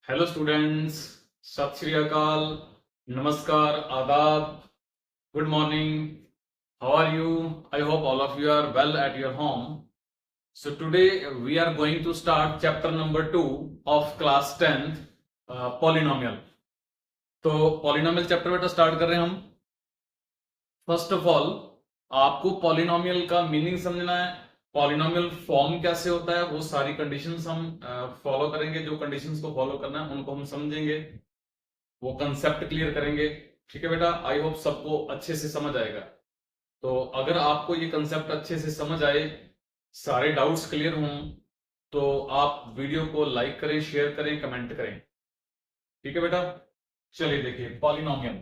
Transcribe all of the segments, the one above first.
Hello students. सत श्री अकाल, नमस्कार, आदाब, good morning. How are you? I hope all of you are well at your home. So today we are going to start chapter number 2 of class 10th, polynomial. तो polynomial chapter बेटा start कर रहे हैं हम. First of all आपको polynomial का meaning समझना है. पॉलिनोमियल फॉर्म कैसे होता है वो सारी कंडीशंस हम फॉलो करेंगे. जो कंडीशंस को फॉलो करना है उनको हम समझेंगे, वो कंसेप्ट क्लियर करेंगे. ठीक है बेटा, आई होप सबको अच्छे से समझ आएगा. तो अगर आपको ये कंसेप्ट अच्छे से समझ आए, सारे डाउट्स क्लियर हों, तो आप वीडियो को लाइक करें, शेयर करें, कमेंट करें. ठीक है बेटा, चलिए देखिए पॉलिनोमियल.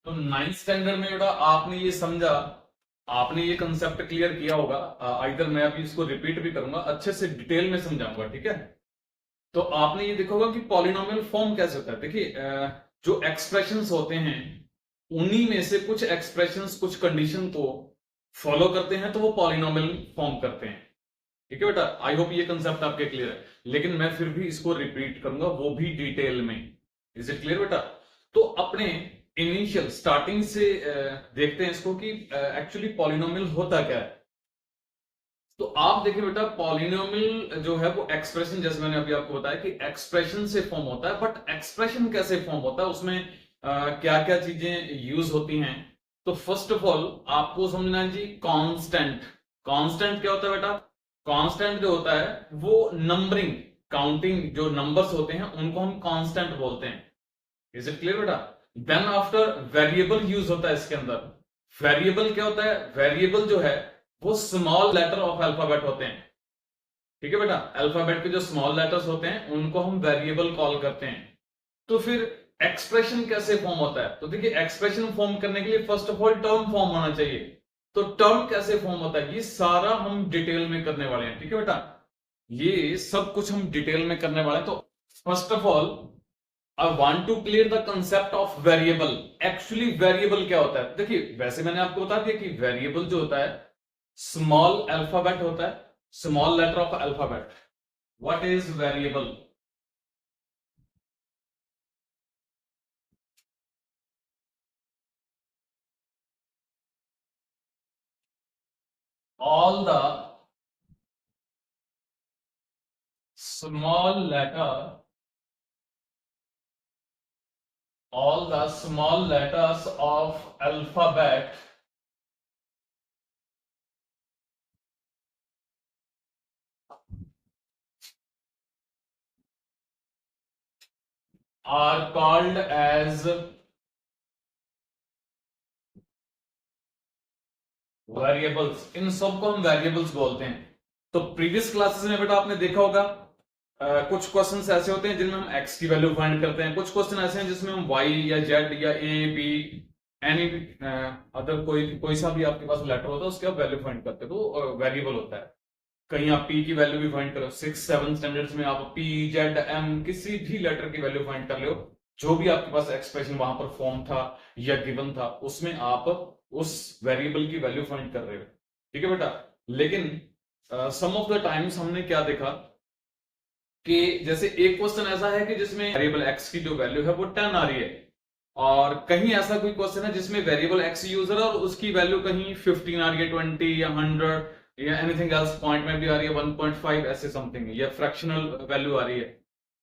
तो नाइन्थ स्टैंडर्ड में बेटा आपने ये समझा, आपने ये कंसेप्ट क्लियर किया होगा. इधर मैं अभी इसको रिपीट भी करूंगा, अच्छे से डिटेल में समझाऊंगा. ठीक है, तो आपने ये देखा होगा कि पॉलिनोमियल फॉर्म कैसे होता है. देखिए जो एक्सप्रेशंस होते हैं उन्हीं में से कुछ एक्सप्रेशंस कुछ कंडीशन को फॉलो करते हैं तो वो पॉलिनोमियल फॉर्म करते हैं. ठीक है बेटा, आई होप ये कंसेप्ट आपके क्लियर है, लेकिन मैं फिर भी इसको रिपीट करूंगा, वो भी डिटेल में. इज इट क्लियर बेटा? तो अपने इनिशियल स्टार्टिंग से देखते हैं इसको कि एक्चुअली पॉलिनोमियल होता क्या है. तो आप देखिए बेटा, पॉलिनोमियल जो है वो एक्सप्रेशन, जैसे मैंने अभी आपको बताया कि एक्सप्रेशन से फॉर्म होता है. बट एक्सप्रेशन कैसे फॉर्म होता है, उसमें क्या क्या चीजें यूज होती हैं. तो फर्स्ट ऑफ ऑल आपको समझना है जी कांस्टेंट. कांस्टेंट क्या होता है बेटा? कांस्टेंट जो होता है वो नंबरिंग, काउंटिंग जो नंबर्स होते हैं उनको हम कांस्टेंट बोलते हैं. इज इट क्लियर बेटा? देन आफ्टर वेरिएबल यूज होता है इसके अंदर. वेरिएबल क्या होता है? वेरिएबल जो है वो स्मॉल लेटर ऑफ अल्फाबेट होते हैं. ठीक है बेटा, अल्फाबेट के जो स्मॉल लेटर्स होते हैं उनको हम वेरिएबल कॉल करते हैं. तो फिर एक्सप्रेशन कैसे फॉर्म होता है? तो देखिए एक्सप्रेशन फॉर्म करने के लिए first of all term form होना चाहिए. तो टर्म कैसे फॉर्म होता है ये सारा हम डिटेल में करने वाले हैं. ठीक है बेटा, ये सब कुछ हम डिटेल में करने वाले हैं. तो first of all I want to clear the concept of variable. Actually variable क्या होता है? देखिए वैसे मैंने आपको बता दिया कि वेरिएबल जो होता है स्मॉल अल्फाबेट होता है, small letter of alphabet. What is variable? all the small letter all the small letters of alphabet are called as variables. इन सबको हम वेरिएबल्स बोलते हैं. तो प्रीवियस क्लासेस में बेटा आपने देखा होगा कुछ क्वेश्चंस ऐसे होते हैं जिनमें हम x की वैल्यू फाइंड करते हैं, कुछ क्वेश्चन ऐसे हैं जिसमें हम y या z या a b एनी अदर कोई कोई सा भी आपके पास लेटर होता है उसके आप वैल्यू फाइंड करते हैं, तो वेरिएबल होता है. कहीं आप p की वैल्यू भी फाइंड करो, 6-7 स्टैंडर्ड्स में आप p z m किसी भी लेटर की वैल्यू फाइंड कर लो, जो भी आपके पास एक्सप्रेशन वहां पर फॉर्म था या गिवन था उसमें आप उस वेरिएबल की वैल्यू फाइंड कर रहे हो. ठीक है बेटा, लेकिन सम ऑफ द टाइम्स हमने क्या देखा कि जैसे एक क्वेश्चन ऐसा है कि जिसमें वेरिएबल x की जो वैल्यू है वो 10 आ रही है, और कहीं ऐसा कोई क्वेश्चन है जिसमें वेरिएबल x यूज है और उसकी वैल्यू कहीं 15 आ रही है, 20 या 100 या एनीथिंग एल्स, पॉइंट में भी आ रही है 1.5 ऐसे समथिंग, या फ्रैक्शनल वैल्यू आ रही है.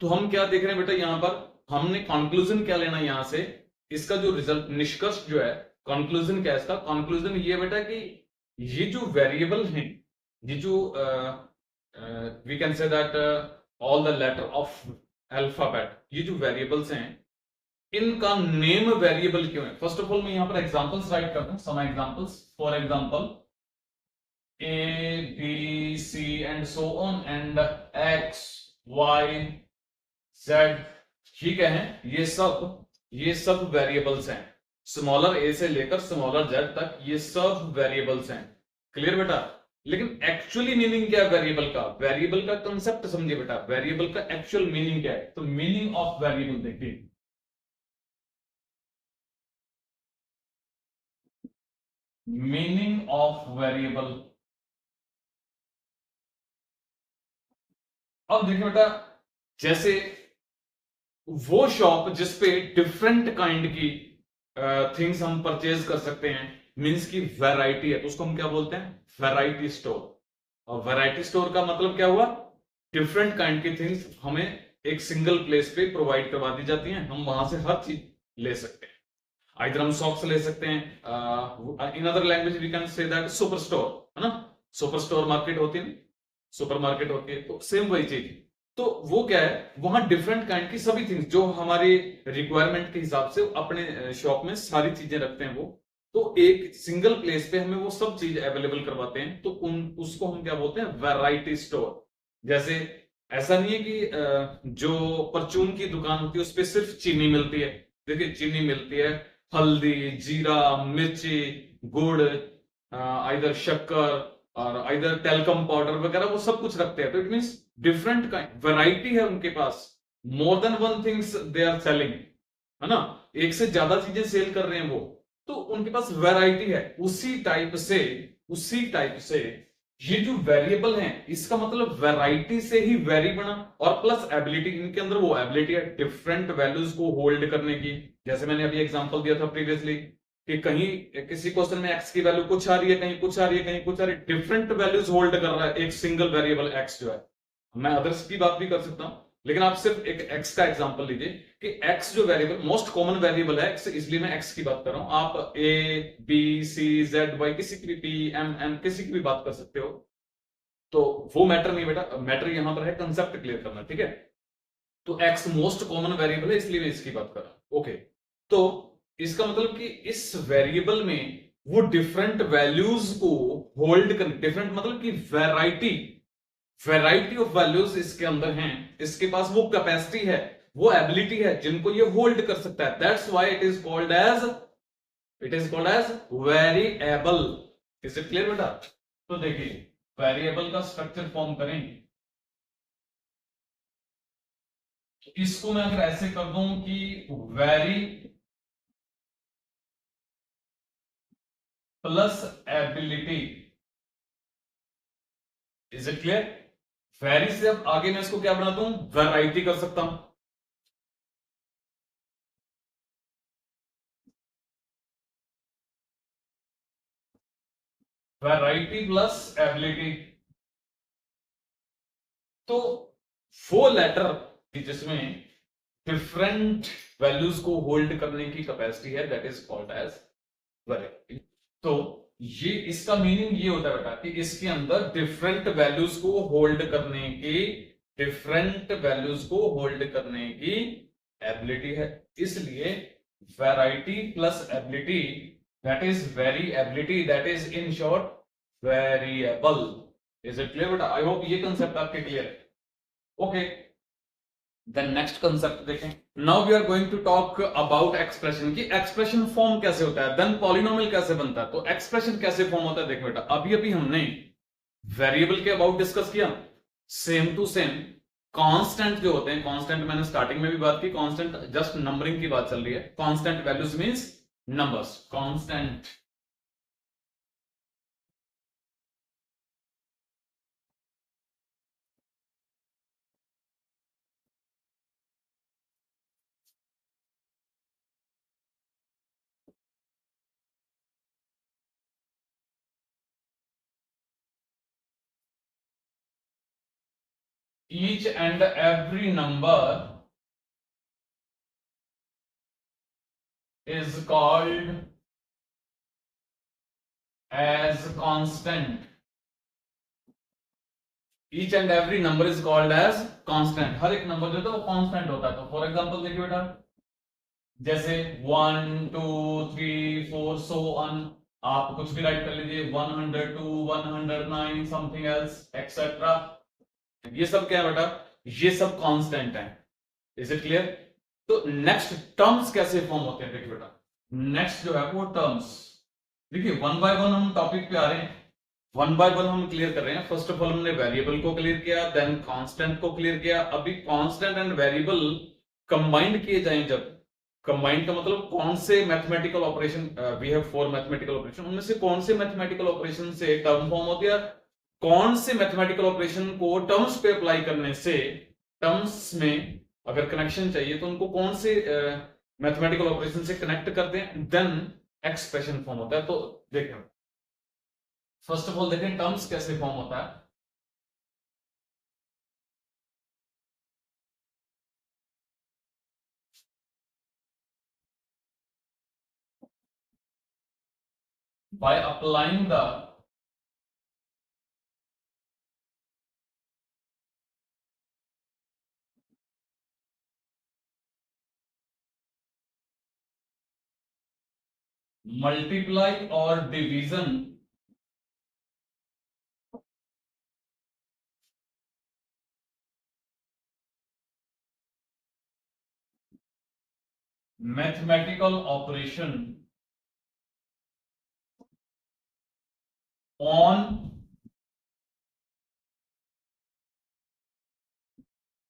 तो हम क्या देख रहे हैं बेटा, यहाँ पर हमने कंक्लूजन क्या लेना है यहां से, इसका जो रिजल्ट निष्कर्ष जो है, कंक्लूजन क्या है इसका? कंक्लूजन ये बेटा कि ये जो वेरिएबल है, ये जो we can say that all the letter of alphabet, ये जो वेरिएबल्स हैं इनका नेम वेरिएबल क्यों है? फर्स्ट ऑफ ऑल मैं यहां पर एग्जांपल्स राइट करता हूं, some examples. For example A B C and so on and X Y Z, ठीक है, ये सब वेरिएबल्स हैं. स्मॉलर a से लेकर स्मॉलर z तक ये सब वेरिएबल्स हैं. क्लियर बेटा? लेकिन एक्चुअली मीनिंग क्या है वेरिएबल का? वेरिएबल का कंसेप्ट समझिए बेटा, वेरिएबल का एक्चुअल मीनिंग क्या है. तो मीनिंग ऑफ वेरिएबल देखिए, मीनिंग ऑफ वेरिएबल। अब देखिए बेटा, जैसे वो शॉप जिसपे डिफरेंट काइंड की थिंग्स हम परचेज कर सकते हैं, मींस की वैरायटी है, तो उसको हम क्या बोलते हैं? Variety store. और वैरायटी स्टोर का मतलब क्या हुआ? डिफरेंट काइंड की थिंग्स हमें एक सिंगल प्लेस पे प्रोवाइड करवा दी जाती हैं, हम वहां से हर चीज ले सकते हैं। आइदर हम सॉक्स ले सकते हैं, in other language we can say that super store, है ना? सुपर स्टोर मार्केट होती है, सुपर मार्केट होती है, तो सेम वही चीज। तो वो क्या है, वहां डिफरेंट काइंड की सभी थिंग्स जो हमारी रिक्वायरमेंट के हिसाब से अपने शॉप में सारी चीजें रखते हैं वो, तो एक सिंगल प्लेस पे हमें वो सब चीज अवेलेबल करवाते हैं, तो उसको हम क्या बोलते हैं? Variety store. जैसे ऐसा नहीं है कि जो परचून की दुकान होती है उस पर सिर्फ चीनी मिलती है। देखिए, चीनी मिलती है, हल्दी, जीरा, मिर्ची, गुड़, इधर शक्कर और इधर टेलकम पाउडर वगैरह, वो सब कुछ रखते हैं। तो it means different kind variety है उनके पास, more than one things they are selling, है ना? एक से ज्यादा चीजें सेल कर रहे हैं वो, तो उनके पास वैरायटी है। उसी टाइप से ये जो वेरिएबल है, इसका मतलब वैरायटी से ही वेरी बना, और प्लस एबिलिटी, इनके अंदर वो एबिलिटी है डिफरेंट वैल्यूज को होल्ड करने की। जैसे मैंने अभी एग्जांपल दिया था प्रीवियसली कि कहीं किसी क्वेश्चन में एक्स की वैल्यू कुछ आ रही है, कहीं कुछ आ रही है, कहीं कुछ आ रही है, डिफरेंट वैल्यूज होल्ड कर रहा है एक सिंगल वेरिएबल एक्स जो है। मैं अदर्स की बात भी कर सकता हूं, लेकिन आप सिर्फ एक एक्स का एग्जांपल लीजिए कि एक्स जो वेरिएबल मोस्ट कॉमन वेरिएबल है एक्स, इसलिए मैं एक्स की बात कर रहा हूं। आप ए, बी, सी, जेड, वाई, किसी की भी, पी, एम, एन, किसी की भी बात कर सकते हो। तो वो मैटर नहीं बेटा, मैटर यहां पर है कंसेप्ट क्लियर करना, ठीक है? तो एक्स मोस्ट कॉमन वेरिएबल है, इसलिए मैं इसकी बात कर रहा हूं। ओके, तो इसका मतलब कि इस वेरिएबल में वो डिफरेंट वैल्यूज को होल्ड कर, डिफरेंट मतलब कि वैरायटी ऑफ वैल्यूज इसके अंदर हैं, इसके पास वो कैपेसिटी है, वो एबिलिटी है जिनको ये होल्ड कर सकता है। That's why it is called as variable. Is it clear बेटा? तो देखिए, वेरिएबल का स्ट्रक्चर फॉर्म करें, इसको मैं अगर ऐसे कर दूं कि very plus ability, is it clear? Very से अब आगे मैं इसको क्या बना दूं? वैरायटी कर सकता हूं। वैरायटी प्लस एबिलिटी, तो वो लेटर जिसमें डिफरेंट वैल्यूज को होल्ड करने की कैपेसिटी है, that is called as variety. तो ये इसका मीनिंग ये होता है बेटा कि इसके अंदर डिफरेंट वैल्यूज को होल्ड करने की एबिलिटी है, इसलिए variety plus ability, that is variability, that is in short variable. Is it clear बेटा? आई होप ये कंसेप्ट आपके क्लियर है। ओके, देन नेक्स्ट कंसेप्ट देखें। Now we are going to talk about expression, की expression form कैसे होता है, then polynomial कैसे बनता है। तो एक्सप्रेशन कैसे फॉर्म होता है, देखो बेटा, अभी अभी हमने वेरिएबल के अबाउट डिस्कस किया, सेम टू सेम कांस्टेंट जो होते हैं, कांस्टेंट मैंने स्टार्टिंग में भी बात की, कांस्टेंट जस्ट नंबरिंग की बात चल रही है, constant values means numbers, constant. each and every number is called as constant. Each and every number is called as constant. हर एक नंबर जो है वो कांस्टेंट होता है। तो फॉर एग्जांपल देखिए बेटा, जैसे 1 2 3 4 सो ऑन, आप कुछ भी राइट कर लीजिए, 102 109 समथिंग एल्स एक्सेट्रा, ये सब क्या है बेटा? ये सब कांस्टेंट है। Is it clear? तो नेक्स्ट टर्म्स कैसे फॉर्म होते हैं, देखिए बेटा, नेक्स्ट जो है वो टर्म्स, देखिए वन बाय वन हम टॉपिक पे आ रहे हैं, वन बाय वन हम क्लियर कर रहे हैं। फर्स्ट ऑफ ऑल हमने वेरिएबल को क्लियर किया, देन कांस्टेंट को क्लियर किया। अभी कांस्टेंट एंड वेरिएबल कंबाइंड किए जाएं जब, कंबाइंड का मतलब कौन से mathematical operation, we have 4 mathematical operation, उनमें से कौन से मैथमेटिकल ऑपरेशन से टर्म फॉर्म होती है, कौन से मैथमेटिकल ऑपरेशन को टर्म्स पे अप्लाई करने से टर्म्स में अगर कनेक्शन चाहिए तो उनको कौन से मैथमेटिकल ऑपरेशन से कनेक्ट करते हैं, देन एक्सप्रेशन फॉर्म होता है। तो देखें, फर्स्ट ऑफ ऑल देखें टर्म्स कैसे फॉर्म होता है। बाय अप्लाइंग द मल्टीप्लाई और division mathematical operation on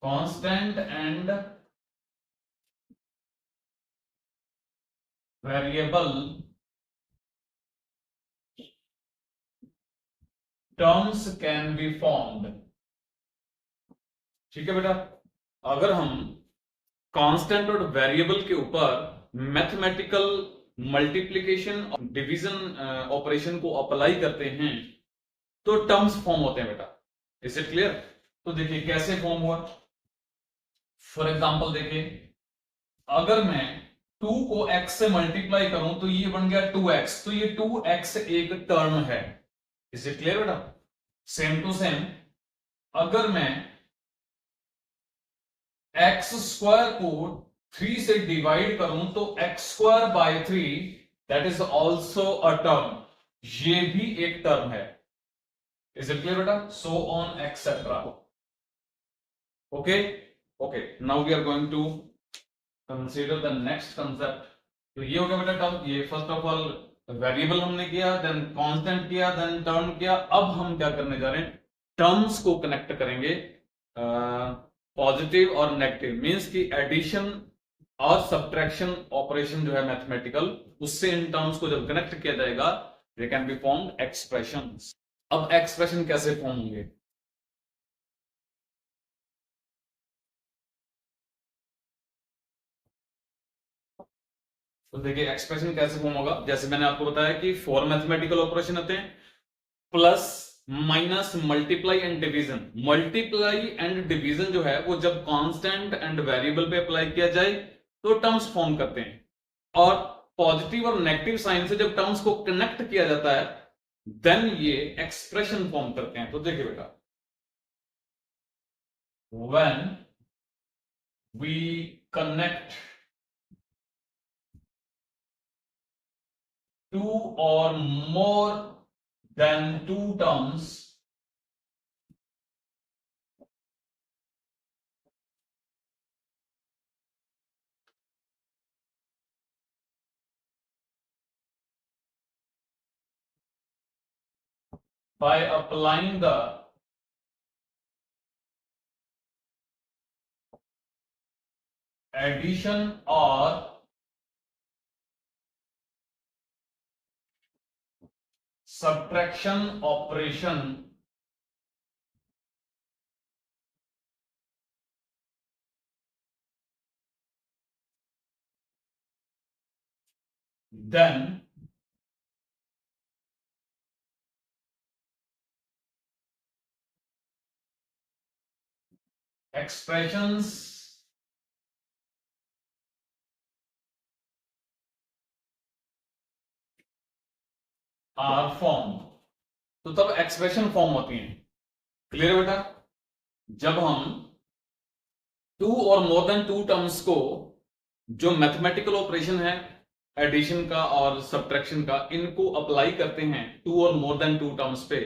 constant and variable terms can be formed. ठीक है बेटा, अगर हम कांस्टेंट और वेरिएबल के ऊपर मैथमेटिकल मल्टीप्लिकेशन और डिवीजन ऑपरेशन को अप्लाई करते हैं तो टर्म्स फॉर्म होते हैं बेटा। Is it clear? तो देखिए कैसे फॉर्म हुआ। फॉर एग्जांपल देखिए, अगर मैं 2 को x से मल्टीप्लाई करूं तो ये बन गया 2x, तो ये 2x एक टर्म है। इज इट क्लियर बेटा? सेम टू सेम, अगर मैं एक्स स्क्वायर को 3 से डिवाइड करूं तो x square by 3 that is also a term, ये भी एक टर्म है। इज इट क्लियर बेटा? So on etcetera. Okay okay, now we are going to consider the next concept. तो ये हो गया बेटा टर्म। ये फर्स्ट ऑफ ऑल वेरिएबल हमने किया, देन कांस्टेंट किया, देन टर्म किया। अब हम क्या करने जा रहे हैं, टर्म्स को कनेक्ट करेंगे। पॉजिटिव और नेगेटिव मींस की एडिशन और सब्ट्रैक्शन ऑपरेशन जो है मैथमेटिकल, उससे इन टर्म्स को जब कनेक्ट किया जाएगा they can be formed expressions. अब एक्सप्रेशन कैसे फॉर्म होंगे? तो देखिए एक्सप्रेशन कैसे फॉर्म होगा, जैसे मैंने आपको बताया कि 4 मैथमेटिकल ऑपरेशन होते हैं, plus minus multiply and division. Multiply and division जो है वो जब कांस्टेंट एंड वेरिएबल पे अप्लाई किया जाए तो टर्म्स फॉर्म करते हैं, और पॉजिटिव और नेगेटिव साइन से जब टर्म्स को कनेक्ट किया जाता है देन ये एक्सप्रेशन फॉर्म करते हैं। तो देखिए बेटा, when we connect 2 or more than 2 terms by applying the addition or subtraction operation, then expressions are formed। तो तब एक्सप्रेशन फॉर्म होती है। क्लियर बेटा? जब हम 2 और मोर देन 2 टर्म्स को, जो मैथमेटिकल ऑपरेशन है एडिशन का और सब्ट्रैक्शन का, इनको अप्लाई करते हैं 2 और मोर देन 2 टर्म्स पे,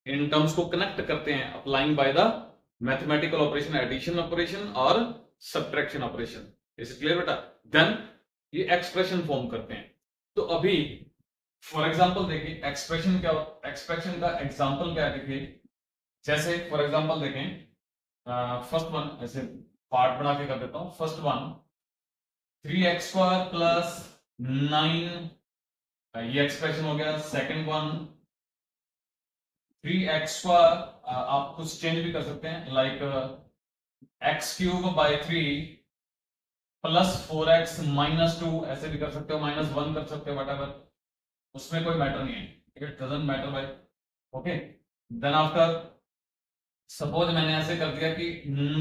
इन टर्म्स को कनेक्ट करते हैं applying by the mathematical operation, addition operation और सब्ट्रैक्शन ऑपरेशन। इज क्लियर बेटा? देन ये एक्सप्रेशन फॉर्म करते हैं। तो अभी फॉर एग्जांपल देखिए एक्सप्रेशन क्या, एक्सप्रेशन का एग्जांपल क्या है देखिए। जैसे फॉर एग्जांपल देखें, फर्स्ट वन ऐसे पार्ट बना के कर देता हूं। फर्स्ट वन 3x² प्लस 9, ये एक्सप्रेशन हो गया। सेकंड वन 3x², आप कुछ चेंज भी कर सकते हैं, लाइक x³/3 प्लस 4x -2, ऐसे भी कर सकते हो, -1 कर सकते हो, whatever, उसमें कोई मैटर नहीं है, इट डजंट मैटर भाई। ओके, देन आफ्टर सपोज मैंने ऐसे कर दिया कि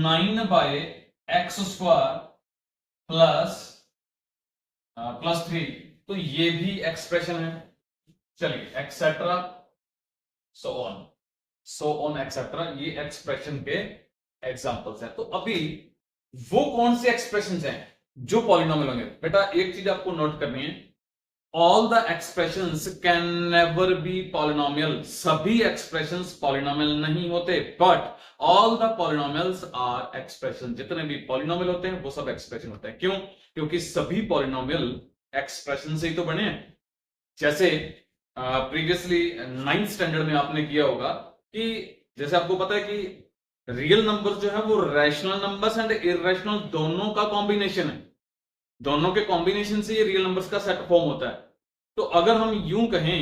9/x² प्लस 3, तो ये भी एक्सप्रेशन है। चलिए, एक्सेट्रा सो ऑन एक्सेट्रा, ये एक्सप्रेशन के एग्जांपल्स हैं। तो अभी वो कौन से एक्सप्रेशंस हैं जो पॉलिनोमियल होंगे? बेटा एक चीज आपको नोट करनी है, all the expressions can never be polynomial. सभी एक्सप्रेशंस पॉलिनोमियल नहीं होते, but all the polynomials are expression. जितने भी पॉलिनोमियल होते हैं वो सब एक्सप्रेशन होते हैं। क्यों? क्योंकि सभी पॉलिनोमियल एक्सप्रेशन से ही तो बने हैं। जैसे प्रीवियसली 9th स्टैंडर्ड में आपने किया होगा कि जैसे आपको पता है कि रियल नंबर जो है वो रैशनल नंबर्स एंड इररेशनल दोनों का कॉम्बिनेशन है। दोनों के कॉम्बिनेशन से ये रियल नंबर्स का सेट फॉर्म होता है। तो अगर हम यूं कहें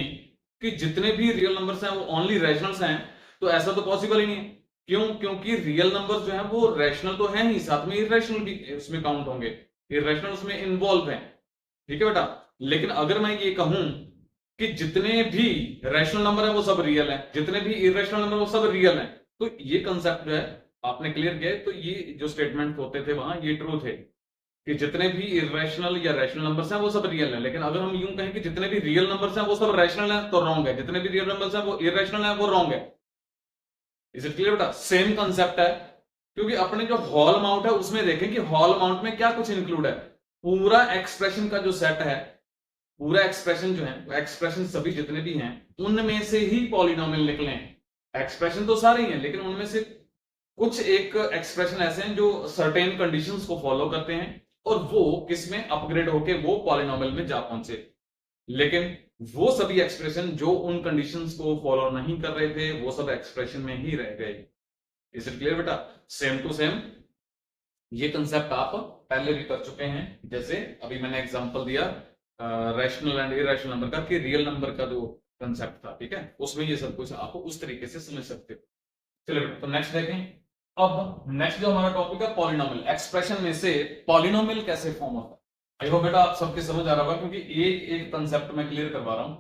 कि जितने भी रियल नंबर्स हैं वो ओनली रैशनल्स हैं, तो ऐसा तो पॉसिबल ही नहीं है। क्यों? क्योंकि रियल नंबर्स जो है वो रैशनल तो है ही, साथ में इररेशनल भी उसमें काउंट होंगे, इररेशनल उसमें इन्वॉल्व है। ठीक है बेटा, लेकिन अगर मैं ये कहूं कि जितने भी रैशनल नंबर है वो सब रियल है, जितने भी इररेशनल नंबर वो सब रियल है, तो ये कंसेप्ट जो है आपने क्लियर किया है। तो ये जो स्टेटमेंट होते थे वहां, ये ट्रू थे कि जितने भी इरेशनल या रैशनल नंबर्स हैं वो सब रियल हैं। लेकिन अगर हम यूं कहें कि जितने भी रियल नंबर्स हैं वो सब रैशनल हैं, तो रॉन्ग है। जितने भी रियल नंबर्स हैं वो इरेशनल हैं, वो रॉन्ग है। इज इट क्लियर बेटा? सेम कंसेप्ट है, क्योंकि अपने जो होल अमाउंट है उसमें देखें कि होल अमाउंट में क्या कुछ इंक्लूड है। पूरा एक्सप्रेशन का जो सेट है, पूरा एक्सप्रेशन जो है, एक्सप्रेशन सभी जितने भी हैं उनमें से ही पॉलिनोमियल निकले हैं। एक्सप्रेशन तो सारे ही हैं, लेकिन उनमें से कुछ एक एक्सप्रेशन ऐसे हैं जो सर्टेन कंडीशंस को फॉलो करते हैं और वो किसमें अपग्रेड होके वो पॉलिनोमियल में जा पहुंचे। लेकिन वो सभी एक्सप्रेशन जो उन कंडीशंस को फॉलो नहीं कर रहे थे वो सब एक्सप्रेशन में ही रह गए। इज इट क्लियर बेटा? सेम टू सेम ये कंसेप्ट आप पहले भी कर चुके हैं। जैसे अभी मैंने एग्जांपल दिया रैशनल एंड इरेशनल नंबर का, कि रियल नंबर का जो कंसेप्ट था, ठीक है, उसमें ये सब कुछ आप उस तरीके से समझ सकते हो। चलिए तो नेक्स्ट देखें। अब नेक्स्ट जो हमारा टॉपिक है पॉलिनोमियल, एक्सप्रेशन में से पॉलिनोमियल कैसे फॉर्म होता है। आई होप बेटा आप सबके समझ आ रहा होगा, क्योंकि एक एक कंसेप्ट मैं क्लियर करवा रहा हूं।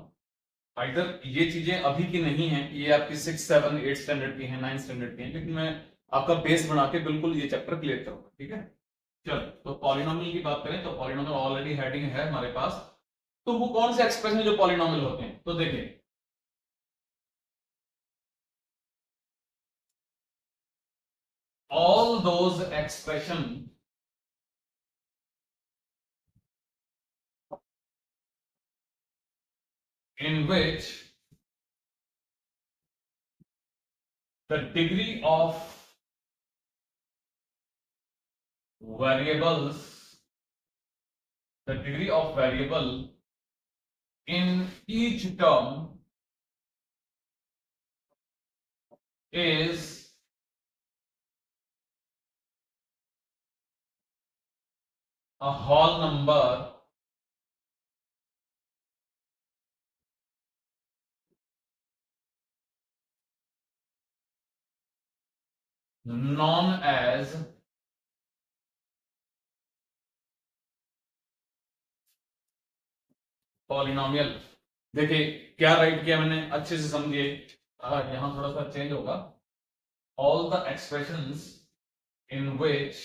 इधर ये चीजें अभी की नहीं है, ये आपकी 6, 7, 8 स्टैंडर्ड की है, 9 स्टैंडर्ड की है, लेकिन मैं आपका बेस बना के बिल्कुल ये चैप्टर क्लियर करूंगा। ठीक है, चलो तो पॉलिनोमियल की बात करें तो पॉलिनोमियल ऑलरेडी हेडिंग है हमारे पास। तो वो कौन से एक्सप्रेशन जो पॉलिनोमियल होते हैं, तो देखिए all those expression in which the degree of variables, the degree of variable in each term is a whole number known as polynomial. देखिए क्या राइट किया मैंने, अच्छे से समझिए। यहां थोड़ा सा चेंज होगा। ऑल द एक्सप्रेशंस इन विच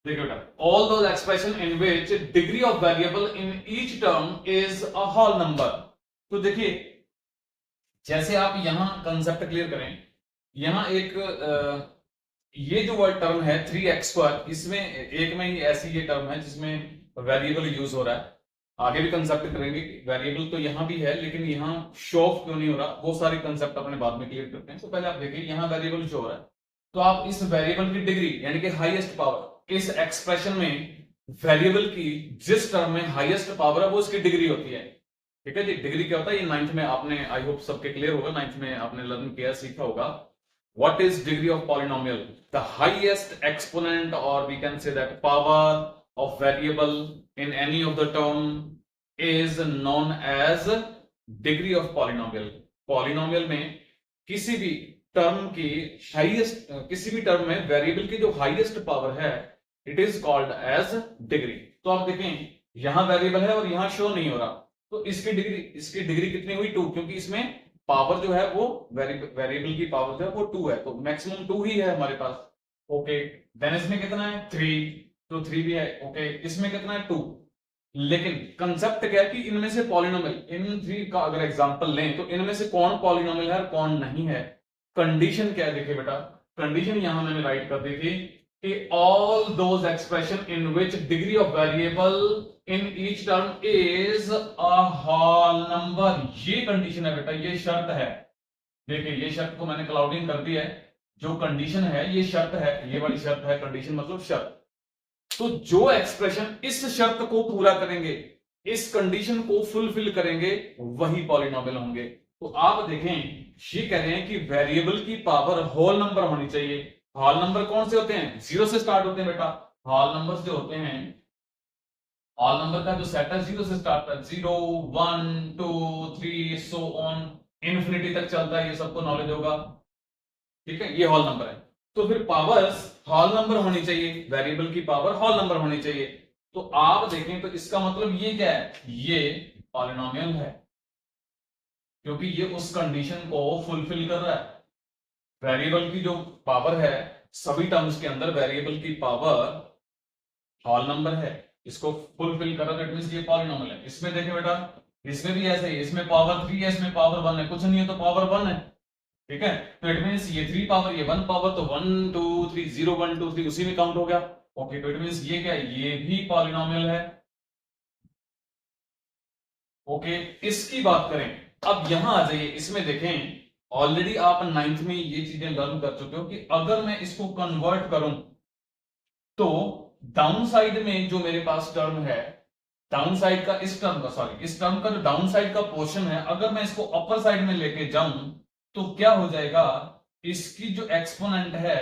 देखिए बेटा, all those expression in which degree of variable in each term is a whole number। तो देखिए जैसे आप यहां कंसेप्ट क्लियर करें, यहां एक ये जो वर्ड टर्म है 3x², इसमें एक में ही ऐसी ये टर्म है जिसमें वेरिएबल यूज हो रहा है। आगे भी कंसेप्ट करेंगे, वेरिएबल तो यहां भी है लेकिन यहां शो ऑफ क्यों नहीं हो रहा, वो सारी कंसेप्ट अपने बाद में क्लियर करते हैं। तो पहले आप देखिए यहां वेरिएबल शो हो रहा है, तो आप इस वेरिएबल की डिग्री यानी कि हाईएस्ट पावर इस एक्सप्रेशन में वेरिएबल की जिस टर्म में हाईएस्ट पावर है वो उसकी डिग्री होती है। ठीक है जी, डिग्री क्या होता है ये नाइन्थ में आपने, आई होप सबके क्लियर होगा, नाइन्थ में आपने लर्न किया, सीखा होगा। What is degree of polynomial? The highest exponent, or we can say that power of variable in any of the term is known as degree of polynomial. Polynomial में किसी भी term की highest, किसी भी term में variable की जो highest power है, it is called as degree. तो आप देखें यहां वेरिएबल है और यहां शो नहीं हो रहा, तो इसकी डिग्री कितनी हुई? 2, क्योंकि इसमें पावर जो है वो वेरिएबल की पावर जो है वो 2 है, तो मैक्सिमम 2 ही है हमारे पास। ओके, देन इसमें कितना है? 3, तो 3 भी है। ओके, इसमें कितना है? 2। लेकिन कंसेप्ट क्या है कि इनमें से पॉलिनोमियल, इन 3 का अगर एग्जांपल लें तो इनमें से कौन पॉलिनोमियल है और कौन नहीं है। कंडीशन क्या है? देखिए बेटा, कंडीशन यहां मैंने राइट कर दी थी कि all those expression in which degree of variable in each term is a whole number, ये कंडीशन है बेटा, ये शर्त है। देखिए ये शर्त को मैंने क्लाउडिंग कर दी है, जो कंडीशन है ये शर्त है, ये वाली शर्त है, कंडीशन मतलब शर्त। तो जो एक्सप्रेशन इस शर्त को पूरा करेंगे, इस कंडीशन को फुलफिल करेंगे, वही पॉलिनोमियल होंगे। तो आप देखें ये कह रहे हैं कि वेरिएबल की पावर होल नंबर होनी चाहिए। होल नंबर कौन से होते हैं? 0 से स्टार्ट होते हैं बेटा। होल नंबर्स जो होते हैं, होल नंबर का जो सेट है 0 से स्टार्ट है, 0 1 2 3 सो ऑन इन्फिनिटी तक चलता है, ये सबको नॉलेज होगा। ठीक है, ये होल नंबर है। तो फिर पावर्स होल नंबर होनी चाहिए, वेरिएबल की पावर होल नंबर होनी चाहिए। तो आप देखें तो इसका मतलब ये क्या है? ये पॉलिनोमियल है, क्योंकि ये उस कंडीशन को फुलफिल कर रहा है। वेरिएबल की जो पावर है, सभी टर्म्स के अंदर वेरिएबल की पावर होल नंबर है, इसको फुलफिल कर रहा है, दैट मींस ये पॉलिनोमियल है। इसमें देखिए बेटा, इसमें भी ऐसे ही, इसमें पावर 3 है, इसमें पावर 1 है, कुछ नहीं है तो पावर 1 है। ठीक है, तो इट मींस ये 3 पावर, ये 1 पावर, तो 1 2 3 0 1 2 3 उसी में काउंट हो गया। ओके, तो इट मींस ये क्या है? ये भी पॉलिनोमियल है। ओके, इसकी बात करें, अब यहां आ जाइए, इसमें देखें ऑलरेडी आप 9th में ये चीजें लर्न कर चुके हो कि अगर मैं इसको कन्वर्ट करूं तो डाउन साइड में जो मेरे पास टर्म है, डाउन साइड का इस टर्म का, सॉरी इस टर्म का जो डाउन साइड का पोर्शन है, अगर मैं इसको अपर साइड में लेके जाऊं तो क्या हो जाएगा? इसकी जो एक्सपोनेंट है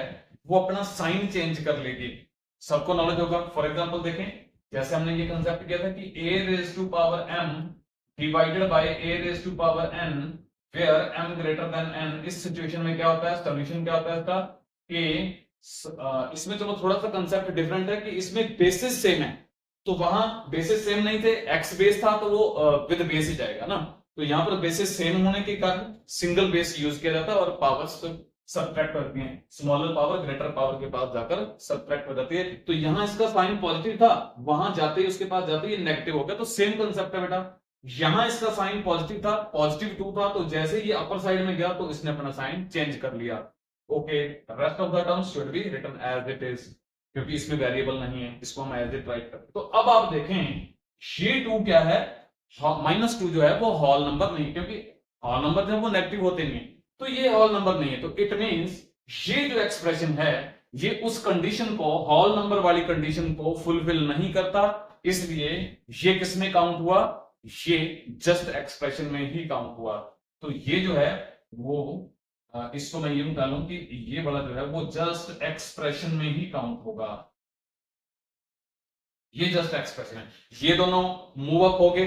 वो अपना साइन चेंज कर लेगी। सबको नॉलेज होगा। फॉर एग्जांपल देखें, जैसे हमने ये कंसेप्ट किया था कि a raise to power m divided by a raise to power n where m greater than n। इस सिचुएशन में क्या होता है? सॉल्यूशन क्या होता है इसका? कि इसमें चलो थोड़ा सा कंसेप्ट डिफरेंट है कि इसमें बेसिस सेम है, तो वहां बेसिस सेम नहीं थे, x बेस था तो वो विद बेस ही जाएगा ना। तो यहां पर बेसिस सेम होने के कारण सिंगल बेस यूज किया जाता है और पावर्स सब्ट्रैक्ट होती हैं, स्मॉलर पावर ग्रेटर पावर के पास जाकर सब्ट्रैक्ट हो जाती है। तो यहां इसका साइन पॉजिटिव था, वहां जाते ही उसके पास जाते ही नेगेटिव हो गया, तो सेम कंसेप्ट है बेटा। यहां इसका साइन पॉजिटिव था, पॉजिटिव 2 था, तो जैसे ही अपर साइड में गया तो इसने अपना साइन चेंज कर लिया। Okay, rest of the terms should be written as it is, क्योंकि इसमें वेरिएबल नहीं है, इसको हम एज इट राइट करते। तो अब आप देखें ये 2 क्या है? -2 जो है वो होल नंबर नहीं, क्योंकि होल नंबर जो है वो नेगेटिव होते नहीं है, तो ये होल नंबर नहीं है। तो इट मींस ये जो एक्सप्रेशन है ये उस कंडीशन को, होल नंबर वाली कंडीशन को फुलफिल नहीं करता, इसलिए ये किसमें काउंट हुआ? ये जस्ट एक्सप्रेशन में ही काउंट हुआ। तो ये जो है वो इसको मैं यूं डालूं कि ये वाला जो है वो जस्ट एक्सप्रेशन में ही काउंट होगा। ये जस्ट एक्सप्रेशन है। ये दोनों मूव अप हो गए,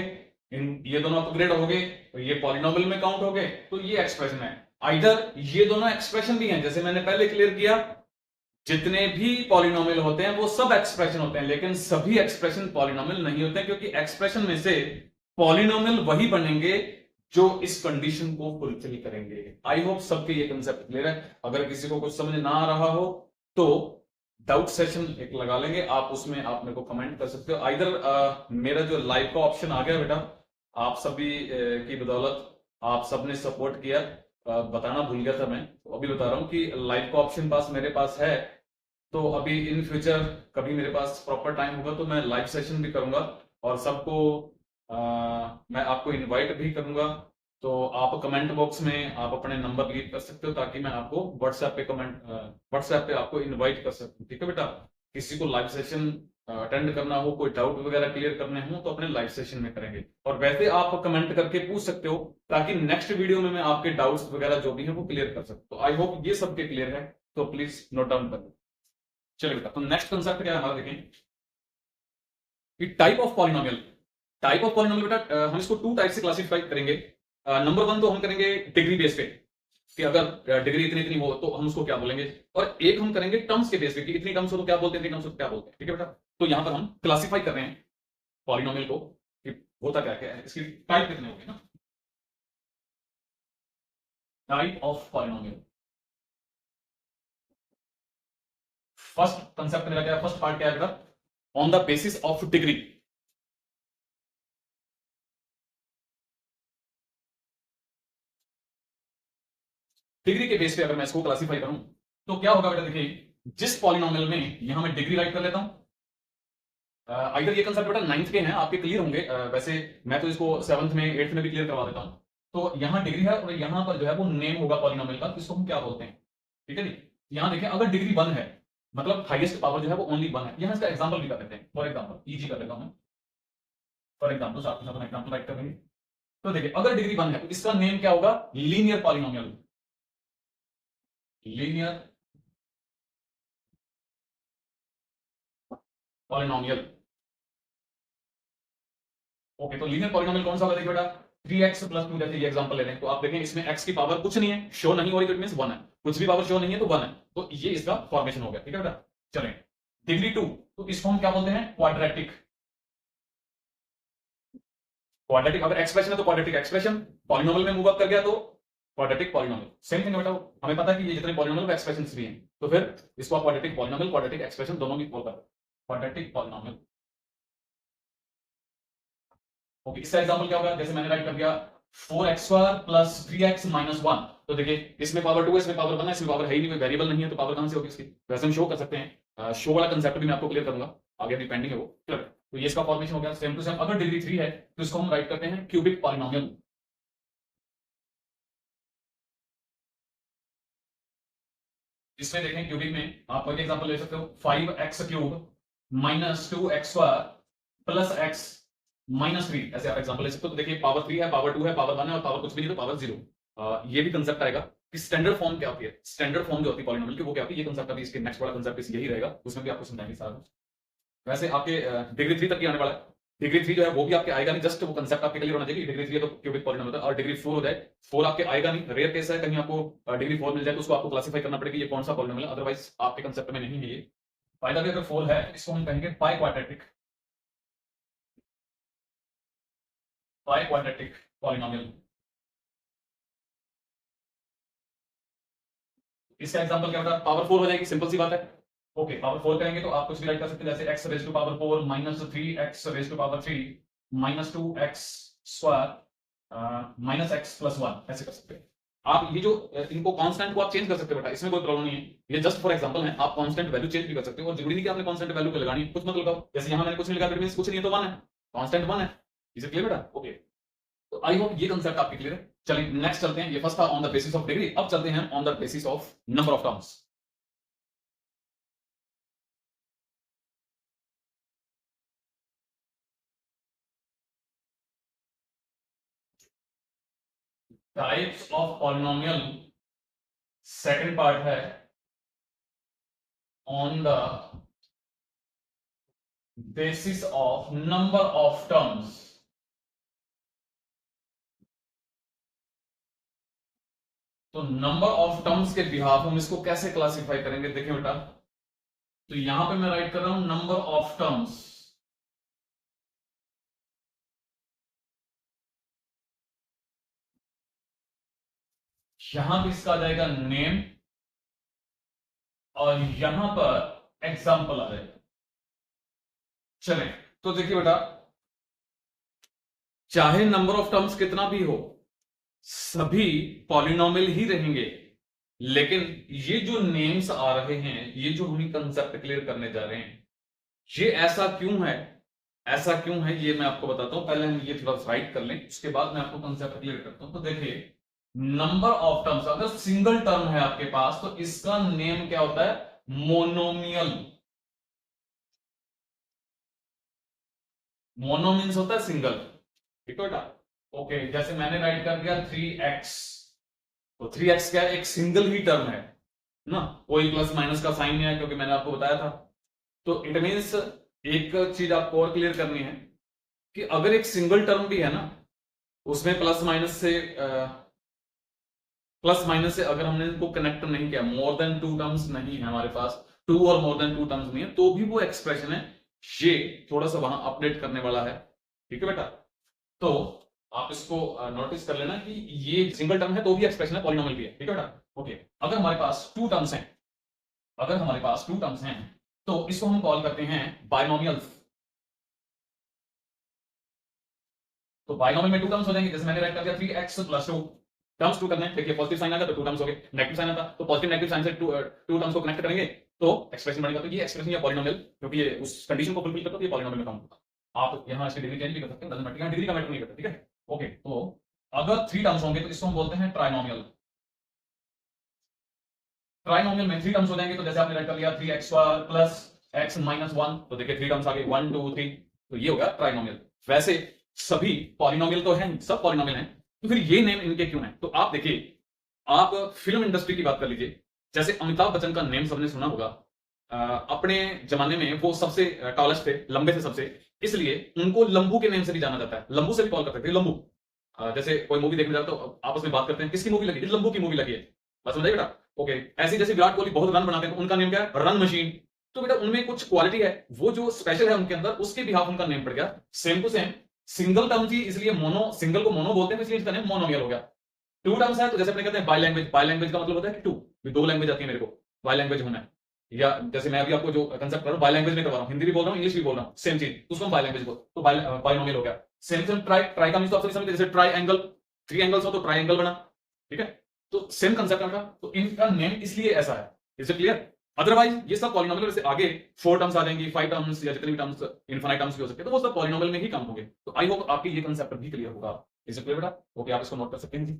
ये दोनों अपग्रेड हो गए, तो ये पॉलिनोमियल में काउंट हो गए, तो ये एक्सप्रेशन है। आइदर ये दोनों एक्सप्रेशन भी हैं, जैसे मैंने पहले क्लियर किया, जितने भी पॉलिनोमियल होते हैं वो सब एक्सप्रेशन होते हैं, लेकिन सभी एक्सप्रेशन पॉलिनोमियल नहीं होते हैं, क्योंकि एक्सप्रेशन में से पॉलिनोमियल वही बनेंगे जो इस कंडीशन को फुलफिल करेंगे। आई होप सबके ये कंसेप्ट क्लियर है। अगर किसी को कुछ समझ ना आ रहा हो तो डाउट सेशन एक लगा लेंगे, आप उसमें आप मेरे को कमेंट कर सकते हो। आइदर मेरा जो लाइव का ऑप्शन आ गया बेटा, आप सभी की बदौलत आप सबने सपोर्ट किया, बताना भूल गया था मैं, तो अभी बता रहा हूं कि लाइव का ऑप्शन पास मेरे पास है। तो अभी इन फ्यूचर कभी मेरे पास प्रॉपर टाइम होगा तो मैं लाइव सेशन भी करूंगा और सबको मैं आपको इनवाइट भी करूंगा। तो आप कमेंट बॉक्स में आप अपने नंबर लीव कर सकते हो, ताकि मैं आपको व्हाट्सएप पे आपको इनवाइट कर सकूं। ठीक है बेटा, किसी को लाइव सेशन अटेंड करना हो, कोई डाउट वगैरह क्लियर करने हो तो अपने लाइव सेशन में करेंगे। और वैसे आप कमेंट करके पूछ सकते हो ताकि नेक्स्ट वीडियो में मैं आपके डाउट्स वगैरह जो भी है वो क्लियर कर सकता हूँ। आई होप ये सबके क्लियर है, तो प्लीज नोट डाउन कर लो। चलिए बेटा, तो नेक्स्ट कंसेप्ट क्या है हमारा, देखें कि type of polynomial. Type of polynomial बेटा हम इसको टू टाइप से क्लासिफाई करेंगे। नंबर वन तो हम करेंगे डिग्री बेस पे, कि अगर डिग्री इतनी इतनी हो तो हम उसको क्या बोलेंगे, और एक हम करेंगे टर्म्स के बेस पे कि इतनी टर्म्स हो तो क्या बोलते हैं, इतनी टर्म्स हो तो क्या बोलते हैं। ठीक है बेटा, तो यहां पर हम क्लासिफाई कर रहे हैं पॉलिनोमियल को कि होता क्या क्या है, इसकी टाइप कितने होंगे ना। Type of polynomial, first concept मेरा क्या है, फर्स्ट पार्ट क्या है बेटा, on the basis of degree. Degree के बेस पे अगर मैं इसको क्लासिफाई करूं तो क्या होगा बेटा, देखिए जिस पॉलिनोमियल में यहां मैं डिग्री राइट कर लेता हूं, इधर ये कंसेप्ट बेटा 9th के हैं, आपके क्लियर होंगे। वैसे मैं तो इसको 7th में 8th में भी क्लियर करवा देता हूं। तो यहां डिग्री है और यहां पर जो है वो नेम होगा पॉलिनोमियल का, इसको हम क्या बोलते हैं। ठीक है जी, यहां देखें अगर डिग्री 1 है मतलब हाईएस्ट पावर जो है वो ओनली 1 है। यहां इसका एग्जांपल भी कर देते हैं, फॉर एग्जांपल इजी कर देता हूं मैं। फॉर एग्जांपल साथ के साथ हम एग्जांपल राइट करेंगे। तो देखिए अगर डिग्री 1 है तो इसका नेम क्या होगा, linear polynomial. Linear polynomial. Okay, तो लीनियर पॉलिनोमियल कौन सा होगा, देखिए बेटा 3x प्लस 2, जैसे ये एग्जांपल ले लें तो आप देखें इसमें x की पावर कुछ नहीं है, शो नहीं हो रही, तो इट मींस 1 है। कुछ भी पावर शो नहीं है तो 1 है, तो ये इसका फॉर्मेशन हो गया। ठीक है बेटा, चलें डिग्री 2, तो इसको हम क्या बोलते हैं, क्वाड्रेटिक। क्वाड्रेटिक अगर एक्सप्रेशन है तो क्वाड्रेटिक एक्सप्रेशन, पॉलिनोमियल में मूव अप कर गया तो क्वाड्रेटिक पॉलिनोमियल। सेम थिंग है बेटा, हमें पता है कि ये जितने पॉलिनोमियल एक्सप्रेशंस भी हैं, तो फिर इसको आप क्वाड्रेटिक पॉलिनोमियल क्वाड्रेटिक एक्सप्रेशन दोनों भी बोल कर क्वाड्रेटिक पॉलिनोमियल। ओके, इसका एग्जांपल क्या होगा, जैसे मैंने राइट कर दिया 4x² प्लस 3x माइनस 1। तो देखिए इसमें पावर 2 है, इसमें पावर 1 है, इसमें पावर है ही नहीं, कोई वेरिएबल नहीं है, तो पावर कहां से होगी इसकी। वैसे हम शो कर सकते हैं, शो वाला कंसेप्ट भी मैं आपको क्लियर करूंगा, आगे भी पेंडिंग है वो। चलो, तो ये इसका फॉर्मेशन हो गया सेम टू सेम। अगर डिग्री 3 है तो इसको हम राइट करते हैं क्यूबिक पॉलिनोमियल। इसमें देखें क्यूबिक में आप कोई एग्जांपल ले सकते हो, 5x³ minus 2x² plus x minus 3, ऐसे आप एग्जांपल ले सकते हो। तो देखिए पावर 3 है, पावर 2 है, पावर 1 है और पावर कुछ भी नहीं तो पावर 0। ये भी कंसेप्ट आएगा कि स्टैंडर्ड फॉर्म क्या होती है, स्टैंडर्ड फॉर्म जो होती है पॉलिनोमियल की वो क्या होती है। ये कंसेप्ट अभी इसके नेक्स्ट वाला कंसेप्ट यही रहेगा, उसमें भी आपको समझाएंगे सारा। वैसे आपके डिग्री 3 तक ही आने वाला है। डिग्री 3 जो है वो भी आपके आएगा नहीं, जस्ट वो कंसेप्ट आपके क्लियर होना चाहिए। डिग्री 3 है तो क्यूबिक पॉलिनोमियल होता है, और डिग्री 4 हो जाए 4 आपके आएगा नहीं, रेयर केस है कहीं आपको डिग्री 4 मिल जाए तो उसको आपको क्लासिफाई करना पड़ेगा ये कौन सा पॉलिनोमियल है, अदरवाइज आपके कंसेप्ट में नहीं है ये। फायदा भी अगर 4 है इसको हम कहेंगे पाई क्वाड्रेटिक, पाई क्वाड्रेटिक पॉलिनोमियल। इसका एग्जांपल क्या होता है, पावर 4 हो जाएगी, सिंपल सी बात है। ओके, पावर 4 करेंगे तो आप कुछ भी राइट कर सकते हैं, जैसे x raise to power 4 minus 3x raise to power 3 minus 2x² minus x plus 1, ऐसे कर सकते हैं आप। ये जो इनको कांस्टेंट को आप चेंज कर सकते हो बेटा, इसमें कोई प्रॉब्लम नहीं है, ये जस्ट फॉर एग्जांपल है। आप कांस्टेंट वैल्यू चेंज भी कर सकते हो, और जरूरी नहीं कि आपने कांस्टेंट वैल्यू पे लगानी है, कुछ मत लगाओ। जैसे यहां मैंने कुछ नहीं लगा, मींस कुछ नहीं है तो 1 है, कांस्टेंट 1 है। इज इट क्लियर बेटा? ओके, तो आई होप ये कंसेप्ट आपके क्लियर है। चलिए नेक्स्ट चलते हैं, ये फर्स्ट था on the basis of degree, अब चलते हैं on the basis of number of terms. Types of polynomial second part है on the basis of number of terms. तो नंबर ऑफ टर्म्स के बिहाफ हम इसको कैसे क्लासिफाई करेंगे, देखिए बेटा, तो यहां पे मैं राइट कर रहा हूं नंबर ऑफ टर्म्स। यहां पे इसका आ जाएगा नेम, और यहां पर एग्जाम्पल आ जाएगा। चले, तो देखिए बेटा, चाहे नंबर ऑफ टर्म्स कितना भी हो सभी पॉलिनोमियल ही रहेंगे, लेकिन ये जो नेम्स आ रहे हैं, ये जो हम कंसेप्ट क्लियर करने जा रहे हैं, ये ऐसा क्यों है, ऐसा क्यों है ये मैं आपको बताता हूं। पहले हम ये थोड़ा राइट कर लें, उसके बाद मैं आपको कंसेप्ट क्लियर करता हूं। तो देखिए नंबर ऑफ टर्म्स, अगर सिंगल टर्म है आपके पास तो इसका नेम क्या होता है, मोनोमियल। मोनो मीन्स होता है सिंगल, ठीक है बेटा। ओके, जैसे मैंने राइट कर दिया 3x, तो 3x क्या है, एक सिंगल ही टर्म है ना, कोई प्लस माइनस का साइन नहीं है, क्योंकि मैंने आपको बताया था। तो इट मीन्स एक चीज आपको और क्लियर करनी है कि अगर एक सिंगल टर्म भी है ना, उसमें प्लस माइनस से अगर हमने इनको कनेक्ट नहीं किया, मोर देन टू टर्म्स नहीं है हमारे पास, टू और मोर देन टू टर्म्स नहीं है, तो भी वो एक्सप्रेशन है, ये थोड़ा सा वहां अपडेट करने वाला है, ठीक है बेटा। तो आप इसको नोटिस कर लेना कि ये सिंगल टर्म है तो भी एक्सप्रेशन है, पॉलिनोमियल भी है, ठीक है बेटा। ओके, अगर हमारे पास टू टर्म्स हैं, अगर हमारे पास टू टर्म्स हैं, तो इसको हम कॉल करते हैं बायनोमियल्स। तो बायनोमियल में टू टर्म्स हो जाएंगे, जैसे मैंने राइट कर दिया 3x प्लस 2, टर्म्स टू करने हैं, देखिए पॉजिटिव साइन आ गया तो टू टर्म्स हो गए, नेगेटिव साइन आता तो पॉजिटिव नेगेटिव साइन से टू टर्म्स को कनेक्ट करेंगे तो एक्सप्रेशन बनेगा। तो ये एक्सप्रेशन या पॉलिनोमियल, क्योंकि ये उस कंडीशन को फुलफिल करता है, तो ये पॉलिनोमियल में काउंट होगा। आप यहां इसकी डिग्री चेंज भी कर सकते हैं, डजंट मैटर, यहां डिग्री का मैटर नहीं करता, ठीक है। ओके, तो अगर थ्री टर्म्स होंगे तो इसको हम बोलते हैं ट्राइनोमियल। ट्राइनोमियल में थ्री टर्म्स हो जाएंगे, तो जैसे आपने राइट कर लिया 3x² प्लस x माइनस 1, तो देखिए थ्री टर्म्स आ गए 1 2 3, तो ये हो गया ट्राइनोमियल। वैसे सभी पॉलिनोमियल तो हैं, सब पॉलिनोमियल हैं, तो फिर ये नेम इनके क्यों हैं? तो आप देखिए, आप फिल्म इंडस्ट्री की बात कर लीजिए, जैसे अमिताभ बच्चन का नेम सबने सुना होगा। अपने जमाने में वो सबसे टॉलेस्ट थे, लंबे थे सबसे, इसलिए उनको लंबू के नेम से भी जाना जाता है, लंबू से भी कॉल करते थे, लंबू। जैसे कोई मूवी देखने जाते तो आपस में बात करते हैं, किसकी मूवी लगी? लंबू की मूवी लगी है, बस समझाइए बेटा। ओके, ऐसे जैसे विराट कोहली बहुत रन बनाते हैं तो उनका नेम क्या है? Run machine. तो बेटा उनमें कुछ क्वालिटी है, वो जो स्पेशल है उनके अंदर, उसके बिहाफ उनका नेम पड़ गया। Same to same, single term थी इसलिए मोनो, सिंगल को मोनो बोलते हैं, इसलिए इसका नेम मोनोमियल हो गया। टू टर्म्स है तो जैसे अपने कहते हैं बाई लैंग्वेज, बाई लैंग्वेज का मतलब होता है कि टू, दो लैंग्वेज आती है मेरे को, बाई लैंग्वेज हूं मैं। या जैसे मैं अभी आपको जो कंसेप्ट कर रहा हूं, बाई लैंग्वेज में करवा रहा हूं, हिंदी भी बोल रहा हूं, इंग्लिश भी बोल रहा हूं, सेम चीज, उसको हम बाई लैंग्वेज बोल, तो बाइनोमियल हो गया। सेम सेम ट्राई, ट्राई का मींस तो आप सभी समझते हैं, जैसे ट्राई एंगल, थ्री एंगल्स हो तो ट्राइंगल बना, ठीक है। तो सेम कंसेप्ट है, तो इनका नेम इसलिए ऐसा है। Is it clear? अदरवाइज ये सब पॉलिनोमियल, जैसे आगे फोर टर्म्स आ जाएंगी, फाइव टर्म्स या जितने भी टर्म्स, इनफाइनाइट टर्म्स भी हो सकते हैं, तो वो सब पॉलिनोमियल में ही काउंट होंगे। तो आई होप आपकी ये कंसेप्ट भी क्लियर होगा। इज इट क्लियर बेटा? ओके, आप इसको नोट कर सकते हैं जी।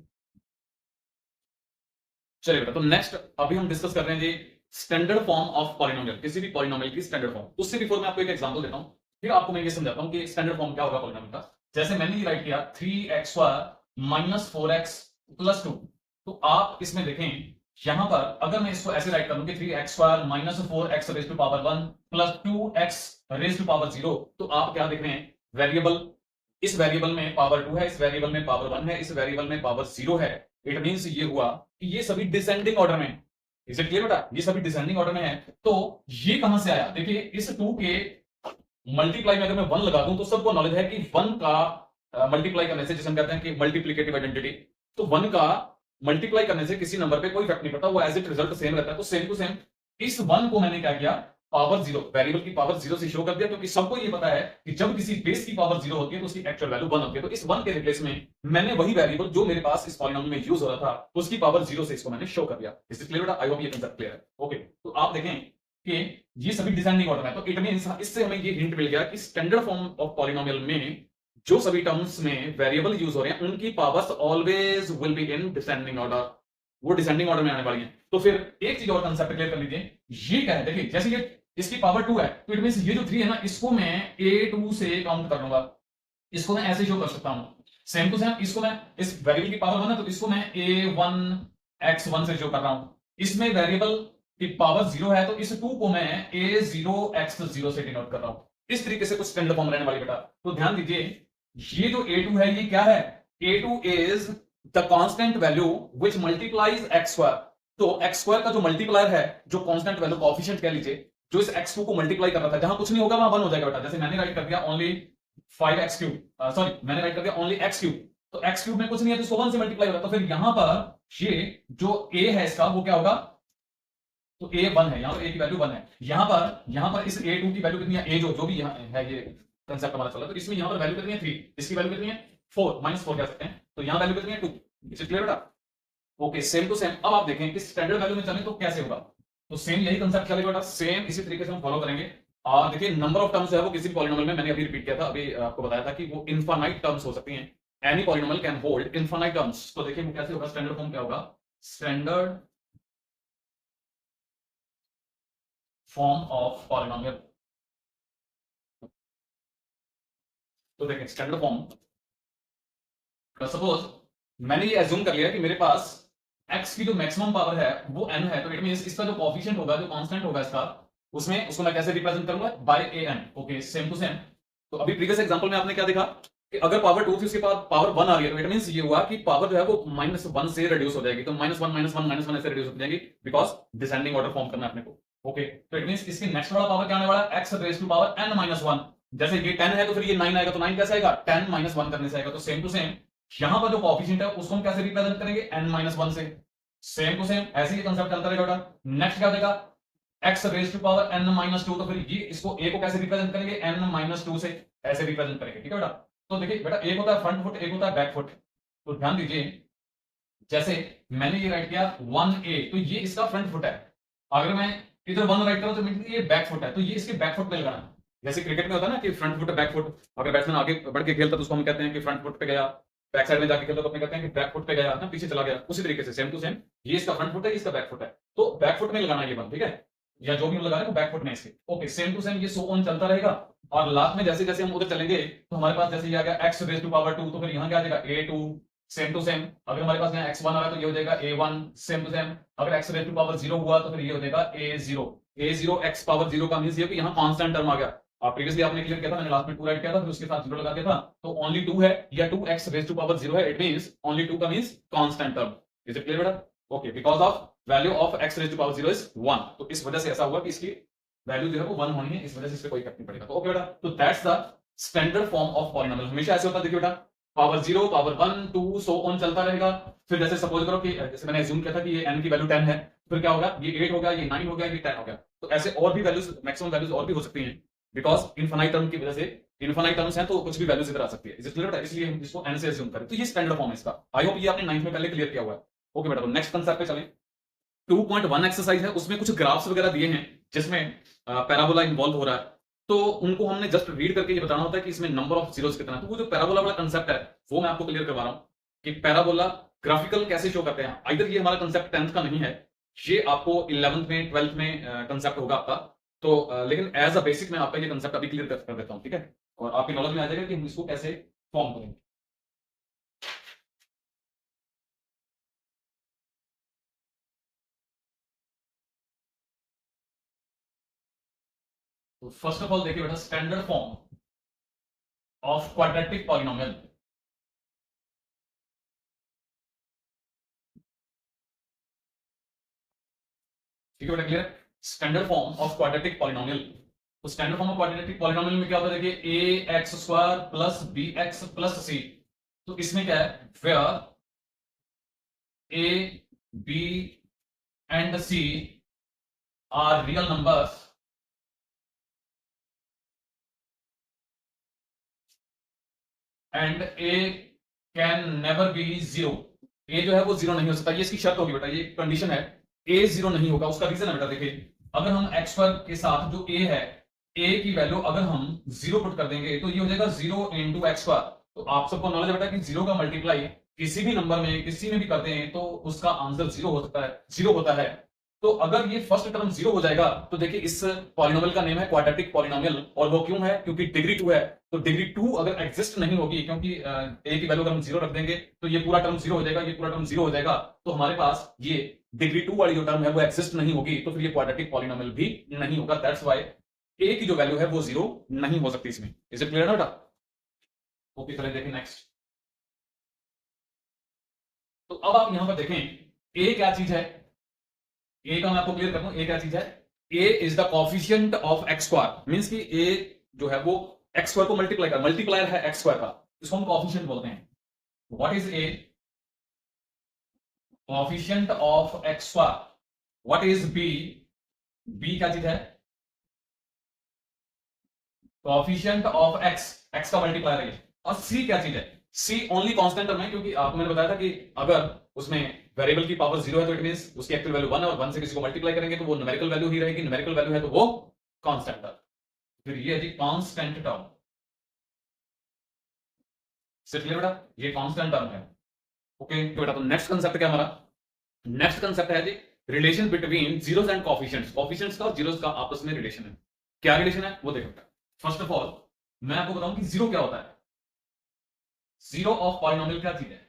चलिए बेटा, तो नेक्स्ट अभी हम डिस्कस कर रहे हैं जी स्टैंडर्ड फॉर्म ऑफ पॉलिनोमियल, किसी भी पॉलिनोमियल की स्टैंडर्ड फॉर्म। उससे बिफोर मैं आपको एक एग्जांपल देता हूं, फिर आपको मैं ये समझाता हूं कि स्टैंडर्ड फॉर्म क्या होगा पॉलिनोमियल का। जैसे मैंने ये राइट किया 3x² माइनस 4x प्लस 2, तो आप इसमें देखें, यहां पर अगर मैं इसको ऐसे राइट कर दूं कि 3x² minus 4x raise to power 1 plus 2x raise to power 0, तो आप क्या देख रहे हैं? वेरिएबल, इस वेरिएबल में पावर 2 है, इस वेरिएबल में पावर 1 है, इस वेरिएबल में पावर 0 है। इट मींस ये हुआ कि ये सभी डिसेंडिंग ऑर्डर में है। इज इट क्लियर बेटा? ये सभी डिसेंडिंग ऑर्डर में है। तो ये कहां से आया? देखिए, इस 2 के मल्टीप्लाई में अगर मैं 1 लगा दूं, तो सबको नॉलेज है कि 1 का मल्टीप्लाई करने से, जिसे हम कहते हैं कि मल्टीप्लिकेटिव आइडेंटिटी, तो 1 का मल्टीप्लाई करने से किसी नंबर पे कोई इफेक्ट नहीं पड़ता, वो एज इट रिजल्ट सेम रहता है। तो सेम टू सेम इस 1 को मैंने क्या किया? पावर 0, वेरिएबल की पावर 0 से शो कर दिया, क्योंकि सबको ये पता है कि जब किसी बेस की पावर 0 होती है तो उसकी एक्चुअल वैल्यू 1 होती है। तो इस 1 के रिप्लेस में मैंने वही वेरिएबल जो मेरे पास इस पॉलिनोमियल में यूज हो रहा था, उसकी पावर 0 से इसको मैंने शो कर दिया। इज इट क्लियर बेटा? आई होप ये कंसेप्ट क्लियर है। ओके, तो आप देखें कि ये सभी डिसेंडिंग ऑर्डर में है, तो इट मींस इससे हमें ये हिंट मिल गया कि स्टैंडर्ड फॉर्म ऑफ पॉलिनोमियल में जो सभी टर्म्स में वेरिएबल यूज हो रहे हैं, उनकी powers always will be in descending order, वो डिसेंडिंग ऑर्डर में आने वाली है। तो फिर एक चीज और कंसेप्ट क्लियर कर लीजिए, ये क्या है? देखिए, जैसे ये इसकी पावर 2 है, तो इट मींस ये जो 3 है ना, इसको मैं a2 से काउंट कर लूंगा, इसको मैं ऐसे शो कर सकता हूं। सेम टू सेम, इसको मैं, इस वेरिएबल की पावर 1 है तो इसको मैं a1x1 से शो कर रहा हूं। इसमें वेरिएबल की पावर 0 है, तो इस 2 को मैं a0x0 से डिनोट कर रहा हूं। इस तरीके से कुछ स्टैंडर्ड फॉर्म रहने वाली बेटा। तो ध्यान दीजिए, ये जो a2 है, ये क्या है? a2 is the constant value which multiplies x²। तो x² का जो मल्टीप्लायर है, जो कांस्टेंट वैल्यू कोएफिशिएंट कह लीजिए, जो इस x2 को मल्टीप्लाई कर रहा था, जहां कुछ नहीं होगा वहां 1 हो जाएगा बेटा। जैसे मैंने राइट कर दिया ओनली 5x3, सॉरी मैंने राइट कर दिया ओनली x3, तो x3 में कुछ नहीं है तो इसको 1 से मल्टीप्लाई होगा। तो फिर यहां पर ये जो a है इसका, वो क्या होगा? तो a 1 है, यहां पर a की वैल्यू 1 है। यहां पर इस a2 की वैल्यू कितनी है? a जो भी यहां है, ये कंसेप्ट हमारा चल रहा है, तो इसमें यहां पर वैल्यू कितनी है? 3, इसकी वैल्यू कितनी है? 4, -4 कह सकते हैं। तो यहां वैल्यू कितनी है? 2। इज इट क्लियर बेटा? Okay, same to same. अब आप देखें कि स्टैंडर्ड वैल्यू में चले तो कैसे होगा। तो सेम यही कंसेप्ट चलेगा बेटा, सेम इसी तरीके से हम फॉलो करेंगे। और देखिए, नंबर ऑफ टर्म्स है वो किसी भी पॉलिनोमियल में, मैंने अभी रिपीट किया था, अभी आपको बताया था कि वो इनफाइनाइट टर्म्स हो सकती हैं। Any polynomial can hold infinite terms. तो देखिए वो कैसे होगा, स्टैंडर्ड फॉर्म क्या होगा? Standard form of polynomial. तो देखें स्टैंडर्ड फॉर्म, सपोज मैंने ये एज्यूम कर लिया कि मेरे पास x की जो मैक्सिमम पावर है वो n है, तो इट मींस इसका जो कोएफिशिएंट होगा, जो कांस्टेंट होगा इसका, उसमें उसको मैं कैसे रिप्रेजेंट करूंगा, by an। Okay, same to same. तो अभी प्रीवियस एग्जांपल में आपने क्या देखा कि अगर पावर 2 थी उसके बाद पावर 1 आ रही है, तो इट मींस ये हुआ कि पावर जो है वो -1 से रिड्यूस हो जाएगी। तो -1 ऐसे रिड्यूस हो जाएगी, बिकॉज डिसेंडिंग ऑर्डर फॉर्म करना है अपने को। ओके, तो इट मींस इसकी नेक्स्ट वाला पावर क्या आने वाला है, x raise to power n-1। जैसे ये 10 है तो फिर ये 9 आएगा, तो 9 कैसे आएगा, 10 - 1 करने से आएगा। तो सेम टू सेम यहां पर जो कोएफिशिएंट है उसको हम कैसे रिप्रेजेंट करेंगे, n-1 से। सेम टू सेम ऐसे ही कांसेप्ट चलता रहेगा। नेक्स्ट क्या देगा, x raise to power n-2, तो फिर ये इसको a को कैसे रिप्रेजेंट करेंगे, n-2 से ऐसे रिप्रेजेंट करेंगे। ठीक है बेटा। तो देखिए बेटा, एक होता है फ्रंट फुट, एक होता है बैक फुट। तो ध्यान दीजिए, जैसे मैंने ये राइट किया 1a, तो ये इसका फ्रंट फुट है। अगर मैं इधर 1 राइट करूं तो मीन ये बैक फुट है, तो ये इसके बैक फुट पे लगाना है। जैसे क्रिकेट में होता है ना कि फ्रंट फुट बैक फुट, अगर बैट्समैन आगे बढ़ के खेलता तो उसको हम कहते हैं कि फ्रंट फुट पे गया, बैक साइड में जाके खेलता तो अपने कहते हैं कि बैक फुट पे गया ना, पीछे चला गया। उसी तरीके से सेम टू सेम ये इसका फ्रंट फुट है, इसका बैक फुट है, तो बैक फुट में लगाना है ये बल, ठीक है, या जो भी हम लगा रहे हैं बैक फुट में इसके। ओके, सेम टू सेम ये सो ऑन चलता रहेगा। और लास्ट में जैसे जैसे हम उधर चलेंगे तो हमारे पास जैसे ये आ गया x रेज़ टू पावर 2, तो फिर यहाँ क्या आ जाएगा a2। सेम टू सेम अगर हमारे पास यहाँ x1 आ रहा है तो ये हो जाएगा a1। सेम टू सेम अगर x रेज़ टू पावर 0 हुआ तो फिर ये हो जाएगा a0 x पावर 0 का मींस ये कि यहाँ कांस्टेंट टर्म आ गया। आप प्रीवियसली आपने क्लियर किया था, मैंने लास्ट में 2 राइट किया था, फिर उसके साथ 0 लगा दिया था, तो ओनली 2 है या 2x रेज़ टू पावर 0 है, इट मींस ओनली 2 का means constant term. Is it clear बेटा? Okay, because of value of x raise to power 0 is 1, तो इस वजह से ऐसा हुआ कि इसकी वैल्यू जो है वो 1 होनी है, इस वजह से इस पे कोई इफेक्ट नहीं पड़ेगा। तो ओके बेटा, तो that's the standard form of polynomial. हमेशा ऐसे होता है, देखिए बेटा, पावर 0 पावर 1 2 सो ऑन चलता रहेगा। फिर जैसे सपोज करो कि जैसे मैंने अज्यूम किया था कि ये n की वैल्यू 10 है, फिर क्या होगा, ये 8 हो गया, ये 9 हो गया, ये 10 हो गया। तो ऐसे और भी वैल्यूज, मैक्सिमम वैल्यूज और भी हो सकती हैं, बिकॉज इनफाइनाइट टर्म की वजह से, इनफाइनाइट टर्म्स हैं तो कुछ भी वैल्यूज इधर आ सकती है। इज इट क्लियर बेटा? इसलिए हम इसको n से अज्यूम करें। तो ये स्टैंडर्ड फॉर्म है इसका। आई होप ये आपने 9th में पहले क्लियर किया हुआ है। ओके बेटा, तो नेक्स्ट कांसेप्ट पे चलें। 2.1 एक्सरसाइज है, उसमें कुछ ग्राफ्स वगैरह दिए हैं जिसमें पैराबोला इन्वॉल्व हो रहा है, तो उनको हमने जस्ट रीड करके ये बताना होता है कि इसमें नंबर ऑफ जीरोस कितना है। तो वो जो पैराबोला वाला कंसेप्ट है वो मैं आपको क्लियर करवा रहा हूं कि पैराबोला ग्राफिकल कैसे शो करते हैं। इधर ये हमारा कंसेप्ट 10th का नहीं है, ये आपको 11th में 12th में कंसेप्ट होगा आपका। तो लेकिन एज अ बेसिक मैं आपका ये कंसेप्ट अभी क्लियर कर देता हूं, ठीक है, और आपकी नॉलेज में आ जाएगा कि हम इसको कैसे फॉर्म करेंगे। तो फर्स्ट ऑफ ऑल देखिए बेटा, standard form of quadratic polynomial. ठीक है बेटा, clear? Standard form of quadratic polynomial. तो standard form of quadratic polynomial में क्या होता है, देखिए ax² plus bx plus c। तो इसमें क्या है, where a b and c are real numbers and a can never be 0। a जो है वो 0 नहीं हो सकता, ये इसकी शर्त होगी बेटा, ये कंडीशन है, a 0 नहीं होगा। उसका रीजन है बेटा, देखिए अगर हम x² के साथ जो a है, a की वैल्यू अगर हम 0 पुट कर देंगे तो ये हो जाएगा 0 इंटू x²। तो आप सबको नॉलेज है बेटा कि 0 का मल्टीप्लाई किसी भी नंबर में किसी में भी करते हैं तो उसका आंसर 0 हो सकता है, 0 होता है। तो अगर ये फर्स्ट टर्म 0 हो जाएगा तो देखिए इस पॉलिनोमियल का नेम है क्वाड्रेटिक पॉलिनोमियल। और वो क्यों है, क्योंकि डिग्री 2 है। तो डिग्री 2 अगर एग्जिस्ट नहीं होगी, क्योंकि a की वैल्यू अगर हम 0 रख देंगे तो ये पूरा टर्म 0 हो जाएगा, ये पूरा टर्म 0 हो जाएगा, तो हमारे पास ये डिग्री 2 वाली जो टर्म है वो एग्जिस्ट नहीं होगी, तो फिर ये क्वाड्रेटिक पॉलिनोमियल भी नहीं होगा। दैट्स व्हाई a की जो वैल्यू है वो 0 नहीं हो सकती इसमें। इज इट क्लियर ना बेटा? ओके, चलिए देखें नेक्स्ट। तो अब आप यहां पर देखें a क्या चीज है, a का मैं आपको क्लियर कर दूं, a क्या चीज है, a is the coefficient of x²। Means कि a जो है वो x² को मल्टीप्लाई कर, मल्टीप्लायर है x² का, इसको हम कोएफिशिएंट बोलते हैं। What is a? Coefficient of x²। What is b? b क्या चीज है, कोएफिशिएंट ऑफ x, x का मल्टीप्लायर है। और c क्या चीज है, c ओनली कांस्टेंट टर्म है, क्योंकि आपको मैंने बताया था कि अगर उसमें वेरिएबल की पावर 0 है तो इट मींस उसकी एक्चुअल वैल्यू 1 है, और 1 से किसी को मल्टीप्लाई करेंगे तो वो न्यूमेरिकल वैल्यू ही रहेगी, न्यूमेरिकल वैल्यू है तो वो कांस्टेंट टर्म। फिर ये है जी कांस्टेंट टर्म। सिर्फ क्लियर बेटा, ये कांस्टेंट टर्म है। ओके तो बेटा, तो नेक्स्ट कांसेप्ट क्या हमारा, नेक्स्ट कांसेप्ट है जी relation between zeros and coefficients. Coefficients का और जीरोस का आपस में रिलेशन है। क्या रिलेशन है वो देखो। फर्स्ट ऑफ ऑल मैं आपको बताऊं कि जीरो क्या होता है। जीरो ऑफ पॉलिनोमियल क्या चीज है?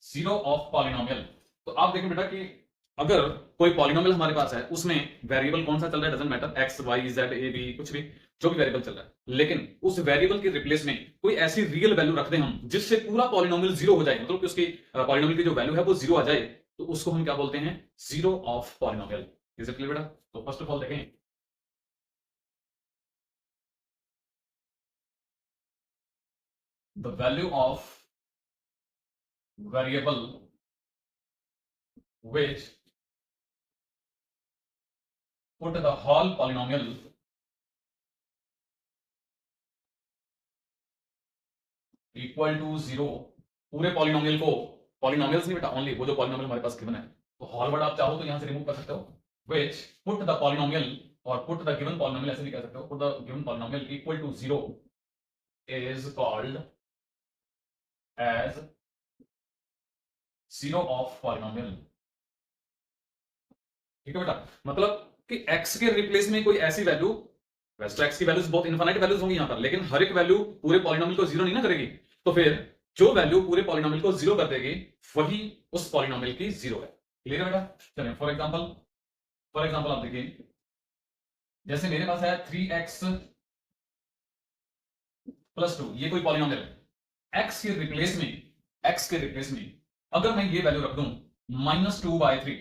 Zero of polynomial. तो आप देखें बेटा कि अगर कोई पॉलिनोमियल हमारे पास है, उसमें वेरिएबल कौन सा चल रहा है doesn't matter, x y z a b कुछ भी, जो भी वेरिएबल चल रहा है, लेकिन उस वेरिएबल के रिप्लेस में कोई ऐसी रियल वैल्यू रख दें हम जिससे पूरा पॉलिनोमियल जीरो हो जाए, मतलब कि उसकी पॉलिनोमियल की जो वैल्यू है वो जीरो आ जाए, तो उसको हम क्या बोलते हैं? Zero of polynomial. Is it clear बेटा? तो फर्स्ट ऑफ ऑल देखें, the value of variable which put the whole polynomial equal to zero, पूरे पॉलिनोमियल को, पॉलिनोमियल्स नहीं बेटा, ओनली वो जो पॉलिनोमियल हमारे पास गिवन है, तो हॉल वर्ड आप चाहो तो यहां से रिमूव कर सकते हो, which put the polynomial और put the given polynomial ऐसे भी कह सकते हो, put the given polynomial equal to zero is called as zero of polynomial। ठीक है बेटा, मतलब कि x के रिप्लेस में कोई ऐसी वैल्यू, वैसे तो x की वैल्यूज बहुत इनफाइनाइट वैल्यूज होंगी यहां पर, लेकिन हर एक वैल्यू पूरे पॉलिनोमियल को जीरो नहीं ना करेगी, तो फिर जो वैल्यू पूरे पॉलिनोमियल को जीरो कर देगी वही उस पॉलिनोमियल की जीरो है। क्लियर है बेटा? चलिए फॉर एग्जांपल आप देखिए, जैसे मेरे पास है 3x प्लस 2, ये कोई पॉलिनोमियल है, x के रिप्लेस में अगर मैं ये वैल्यू रख दूं -2/3,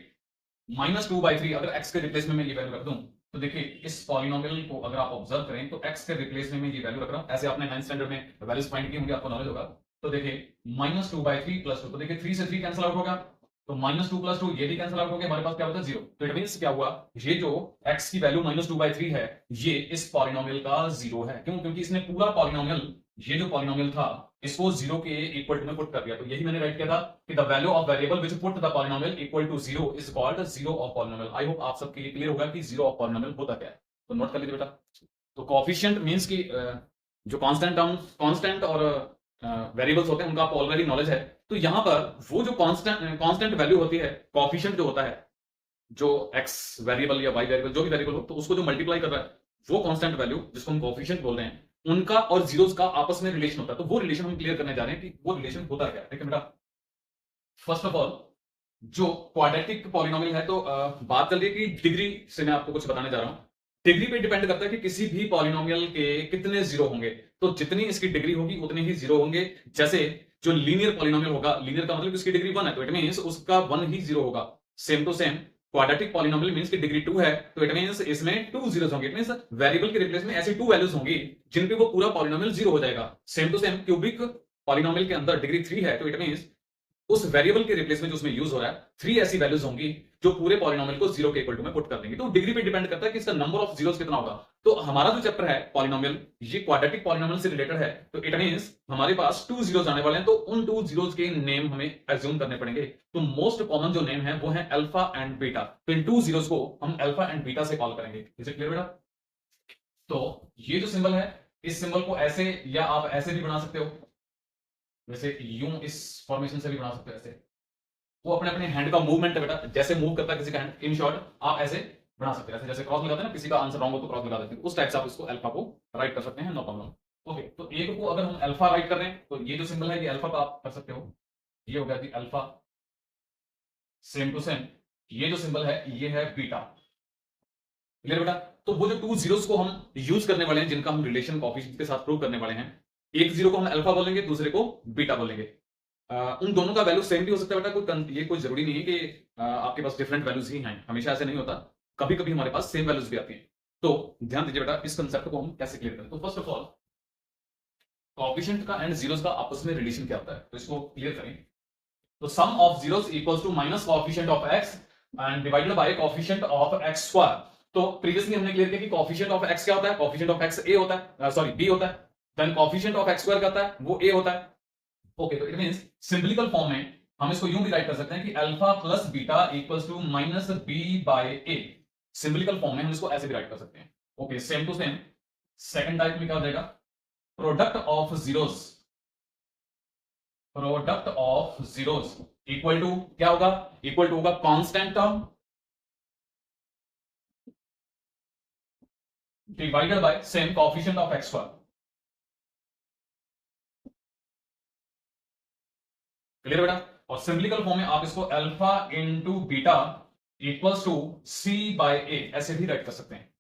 -2/3 अगर x के रिप्लेस में मैं ये वैल्यू रख दूं, तो देखिए इस पॉलिनोमियल को अगर आप ऑब्जर्व करें तो x के रिप्लेस में मैं ये वैल्यू रख रहा हूं, ऐसे आपने 9th स्टैंडर्ड में वैल्यूज फाइंड की होंगी, आपको नॉलेज होगा। तो देखिए -2/3 प्लस 2, तो देखिए 3 से 3 कैंसिल आउट होगा, तो -2 प्लस 2 ये भी कैंसिल आउट हो गया, हमारे पास क्या होता है? जीरो। तो इट मींस क्या हुआ, ये जो x की वैल्यू -2/3 है, ये इस पॉलिनोमियल का जीरो है। क्यों? क्योंकि इसने पूरा पॉलिनोमियल, ये जो पॉलिनोमियल था, इसको जीरो के इक्वल टू में पुट कर दिया। तो यही मैंने राइट किया था कि the value of variable which put the polynomial equal to zero is called zero of polynomial. I hope आप सबके लिए क्लियर होगा कि जीरो ऑफ पॉलिनोमियल होता क्या है, तो नोट कर लीजिए बेटा। तो कोएफिशिएंट मींस कि जो कांस्टेंट और वेरिएबल्स होते हैं उनका आपको ऑलरेडी नॉलेज है, तो यहां पर वो जो कांस्टेंट वैल्यू होती है, कोएफिशिएंट जो होता है, जो x वेरिएबल या y वेरिएबल जो भी वेरिएबल हो, तो उसको जो मल्टीप्लाई कर रहा है, वो कांस्टेंट वैल्यू जिसको हम कोएफिशिएंट बोल रहे हैं, उनका और जीरोस का आपस में रिलेशन होता है। तो वो रिलेशन हम क्लियर करने जा रहे हैं कि वो रिलेशन होता क्या है। ठीक है बेटा? फर्स्ट ऑफ ऑल, जो क्वाड्रेटिक पॉलिनोमियल है, तो बात चल रही है कि डिग्री से मैं आपको कुछ बताने जा रहा हूं। डिग्री पे डिपेंड करता है कि किसी भी पॉलिनोमियल के कितने जीरो होंगे, तो जितनी इसकी डिग्री होगी उतने ही जीरो होंगे। जैसे जो लीनियर पॉलिनोमियल होगा, लीनियर का मतलब इसकी डिग्री 1 है, तो इट मींस उसका 1 ही जीरो होगा। Same to same quadratic polynomial means की डिग्री 2 है, तो इट मींस इसमें 2 जीरोस होंगे। इट मींस वेरिएबल के रिप्लेस में ऐसी 2 वैल्यूज होंगी जिन पे वो पूरा पॉलिनोमियल जीरो हो जाएगा। Same to same cubic polynomial के अंदर डिग्री 3 है, तो इट मींस उस वेरिएबल के रिप्लेस में जो उसमें यूज हो रहा है, 3 ऐसी वैल्यूज होंगी जो पूरे पॉलिनोमियल को जीरो के इक्वल टू में पुट कर देंगे। तो डिग्री पे डिपेंड करता है कि इसका नंबर ऑफ जीरोस कितना होगा। तो हमारा जो चैप्टर है पॉलिनोमियल, ये क्वाड्रेटिक पॉलिनोमियल से रिलेटेड है, तो इट मींस हमारे पास 2 जीरोस आने वाले हैं, तो उन 2 जीरोस के नेम हमें एज्यूम करने पड़ेंगे। तो मोस्ट कॉमन जो नेम है वो है अल्फा एंड बीटा, तो इन 2 जीरोस को हम अल्फा एंड बीटा से कॉल करेंगे। इज इट क्लियर बेटा? तो ये जो सिंबल है, इस सिंबल को ऐसे या आप ऐसे भी बना सकते हो, वैसे यूं इस फॉर्मेशन से भी बना सकते हो ऐसे। वो अपने अपने हैंड का मूवमेंट है बेटा, जैसे मूव करता है किसी का हैंड, इन शॉर्ट आप ऐसे बना सकते हैं, ऐसे जैसे क्रॉस लगाते हैं ना, किसी का आंसर रॉन्ग हो तो क्रॉस लगा देते हैं, उस टाइप से आप इसको अल्फा को राइट कर सकते हैं, नो प्रॉब्लम। ओके, तो एक को अगर हम अल्फा राइट कर रहे हैं, तो ये जो सिंबल है ये अल्फा का आप कर सकते हो, ये हो गया जी अल्फा। सेम टू सेम ये जो सिंबल है ये है बीटा। क्लियर बेटा? तो वो जो 2 जीरोस को हम यूज करने वाले हैं, जिनका हम रिलेशन कोएफिशिएंट के साथ प्रूव करने वाले हैं, एक जीरो को हम अल्फा बोलेंगे, दूसरे को बीटा बोलेंगे। उन दोनों का वैल्यू सेम भी हो सकता है बेटा, ये कोई जरूरी नहीं है कि आपके पास डिफरेंट वैल्यूज ही हैं, हमेशा ऐसे नहीं होता, कभी कभी हमारे पास सेम वैल्यूज भी आती हैं। तो ध्यान दीजिए बेटा, इस कंसेप्ट को हम कैसे क्लियर करें। तो फर्स्ट ऑफ ऑल, कोएफिशिएंट का एंड जीरोस का आपस में रिलेशन क्या होता है, तो इसको क्लियर करें। तो sum of zeros equals to minus coefficient of x and divided by coefficient of x square. तो प्रीवियसली हमने क्लियर किया कि कोएफिशिएंट ऑफ x क्या होता है, कोएफिशिएंट ऑफ x a होता है, सॉरी b होता है, then coefficient of x square क्या होता है, वो a होता है। ओके, तो इट मींस सिंपलिकल फॉर्म में हम इसको यूं भी राइट कर सकते हैं कि alpha plus beta equals to minus B by A. सिंपलिकल फॉर्म में हम इसको ऐसे भी राइट कर सकते हैं। Okay, same to same second type में क्या हो जाएगा, product of zeros, product of zeros equal to क्या होगा, इक्वल टू होगा constant term divided by same coefficient of x square. Clear बेटा? और सिंपलिकल फॉर्म में आप इसको alpha into beta equals to C bye ए ऐसे भी राइट कर सकते हैं।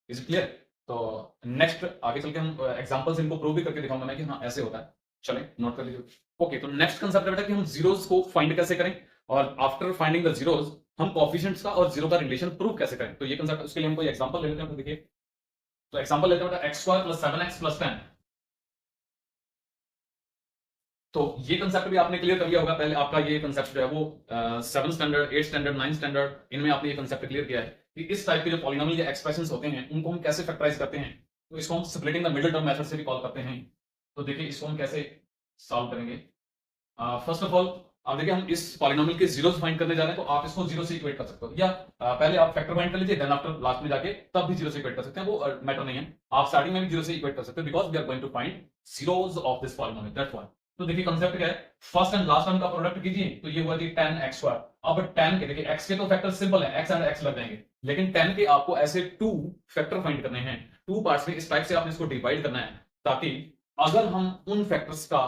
Is it clear? तो नेक्स्ट आगे चल के हम एग्जांपल्स इनको प्रूव भी करके दिखाऊंगा मैं कि हाँ ऐसे होता है। चलें नोट कर लीजिए। ओके, तो नेक्स्ट कंसेप्ट है बेटा कि हम जीरोस को फाइंड कैसे करें, और आफ्टर फाइंडिंग द जीरोस हम कोएफिशिएंट्स का और जीरो का रिलेशन प्रूव कैसे करें। तो ये कंसेप्ट, उसके लिए हम कोई एग्जांपल ले लेते हैं। तो देखिए, तो एग्जांपल लेते हैं बेटा x square plus 7x plus 10। तो ये कंसेप्ट भी आपने क्लियर कर लिया होगा पहले। आपका ये कंसेप्ट जो है वो 7th standard, 8th standard, 9th standard, इनमें आपने ये कंसेप्ट क्लियर किया है कि इस टाइप के जो पॉलिनोमियल या एक्सप्रेशंस होते हैं उनको हम कैसे फैक्टराइज करते हैं। तो इसको हम splitting the middle term method से भी कॉल करते हैं। तो देखिए इसको हम कैसे सॉल्व करेंगे। फर्स्ट ऑफ ऑल अब देखिए हम इस पॉलिनोमियल के जीरोस फाइंड करने जा रहे हैं, तो आप इसको जीरो से इक्वेट कर सकते हो, या पहले आप फैक्टर फाइंड कर लीजिए, देन आफ्टर लास्ट में जाके तब भी जीरो से इक्वेट कर सकते हैं, वो मैटर नहीं है। आप स्टार्टिंग में भी जीरो से इक्वेट कर सकते हो because we are going to find zeros of this polynomial, that's why. तो देखिए कंसेप्ट क्या है, फर्स्ट एंड लास्ट टर्म का प्रोडक्ट कीजिए, तो ये हुआ जी 10x स्क्वायर। अब 10 के देखिए x के तो फैक्टर सिंपल है, x एंड x लग जाएंगे, लेकिन 10 के आपको ऐसे 2 फैक्टर फाइंड करने हैं, 2 पार्ट्स में इस टाइप से आपने इसको डिवाइड करना है, ताकि अगर हम उन फैक्टर्स का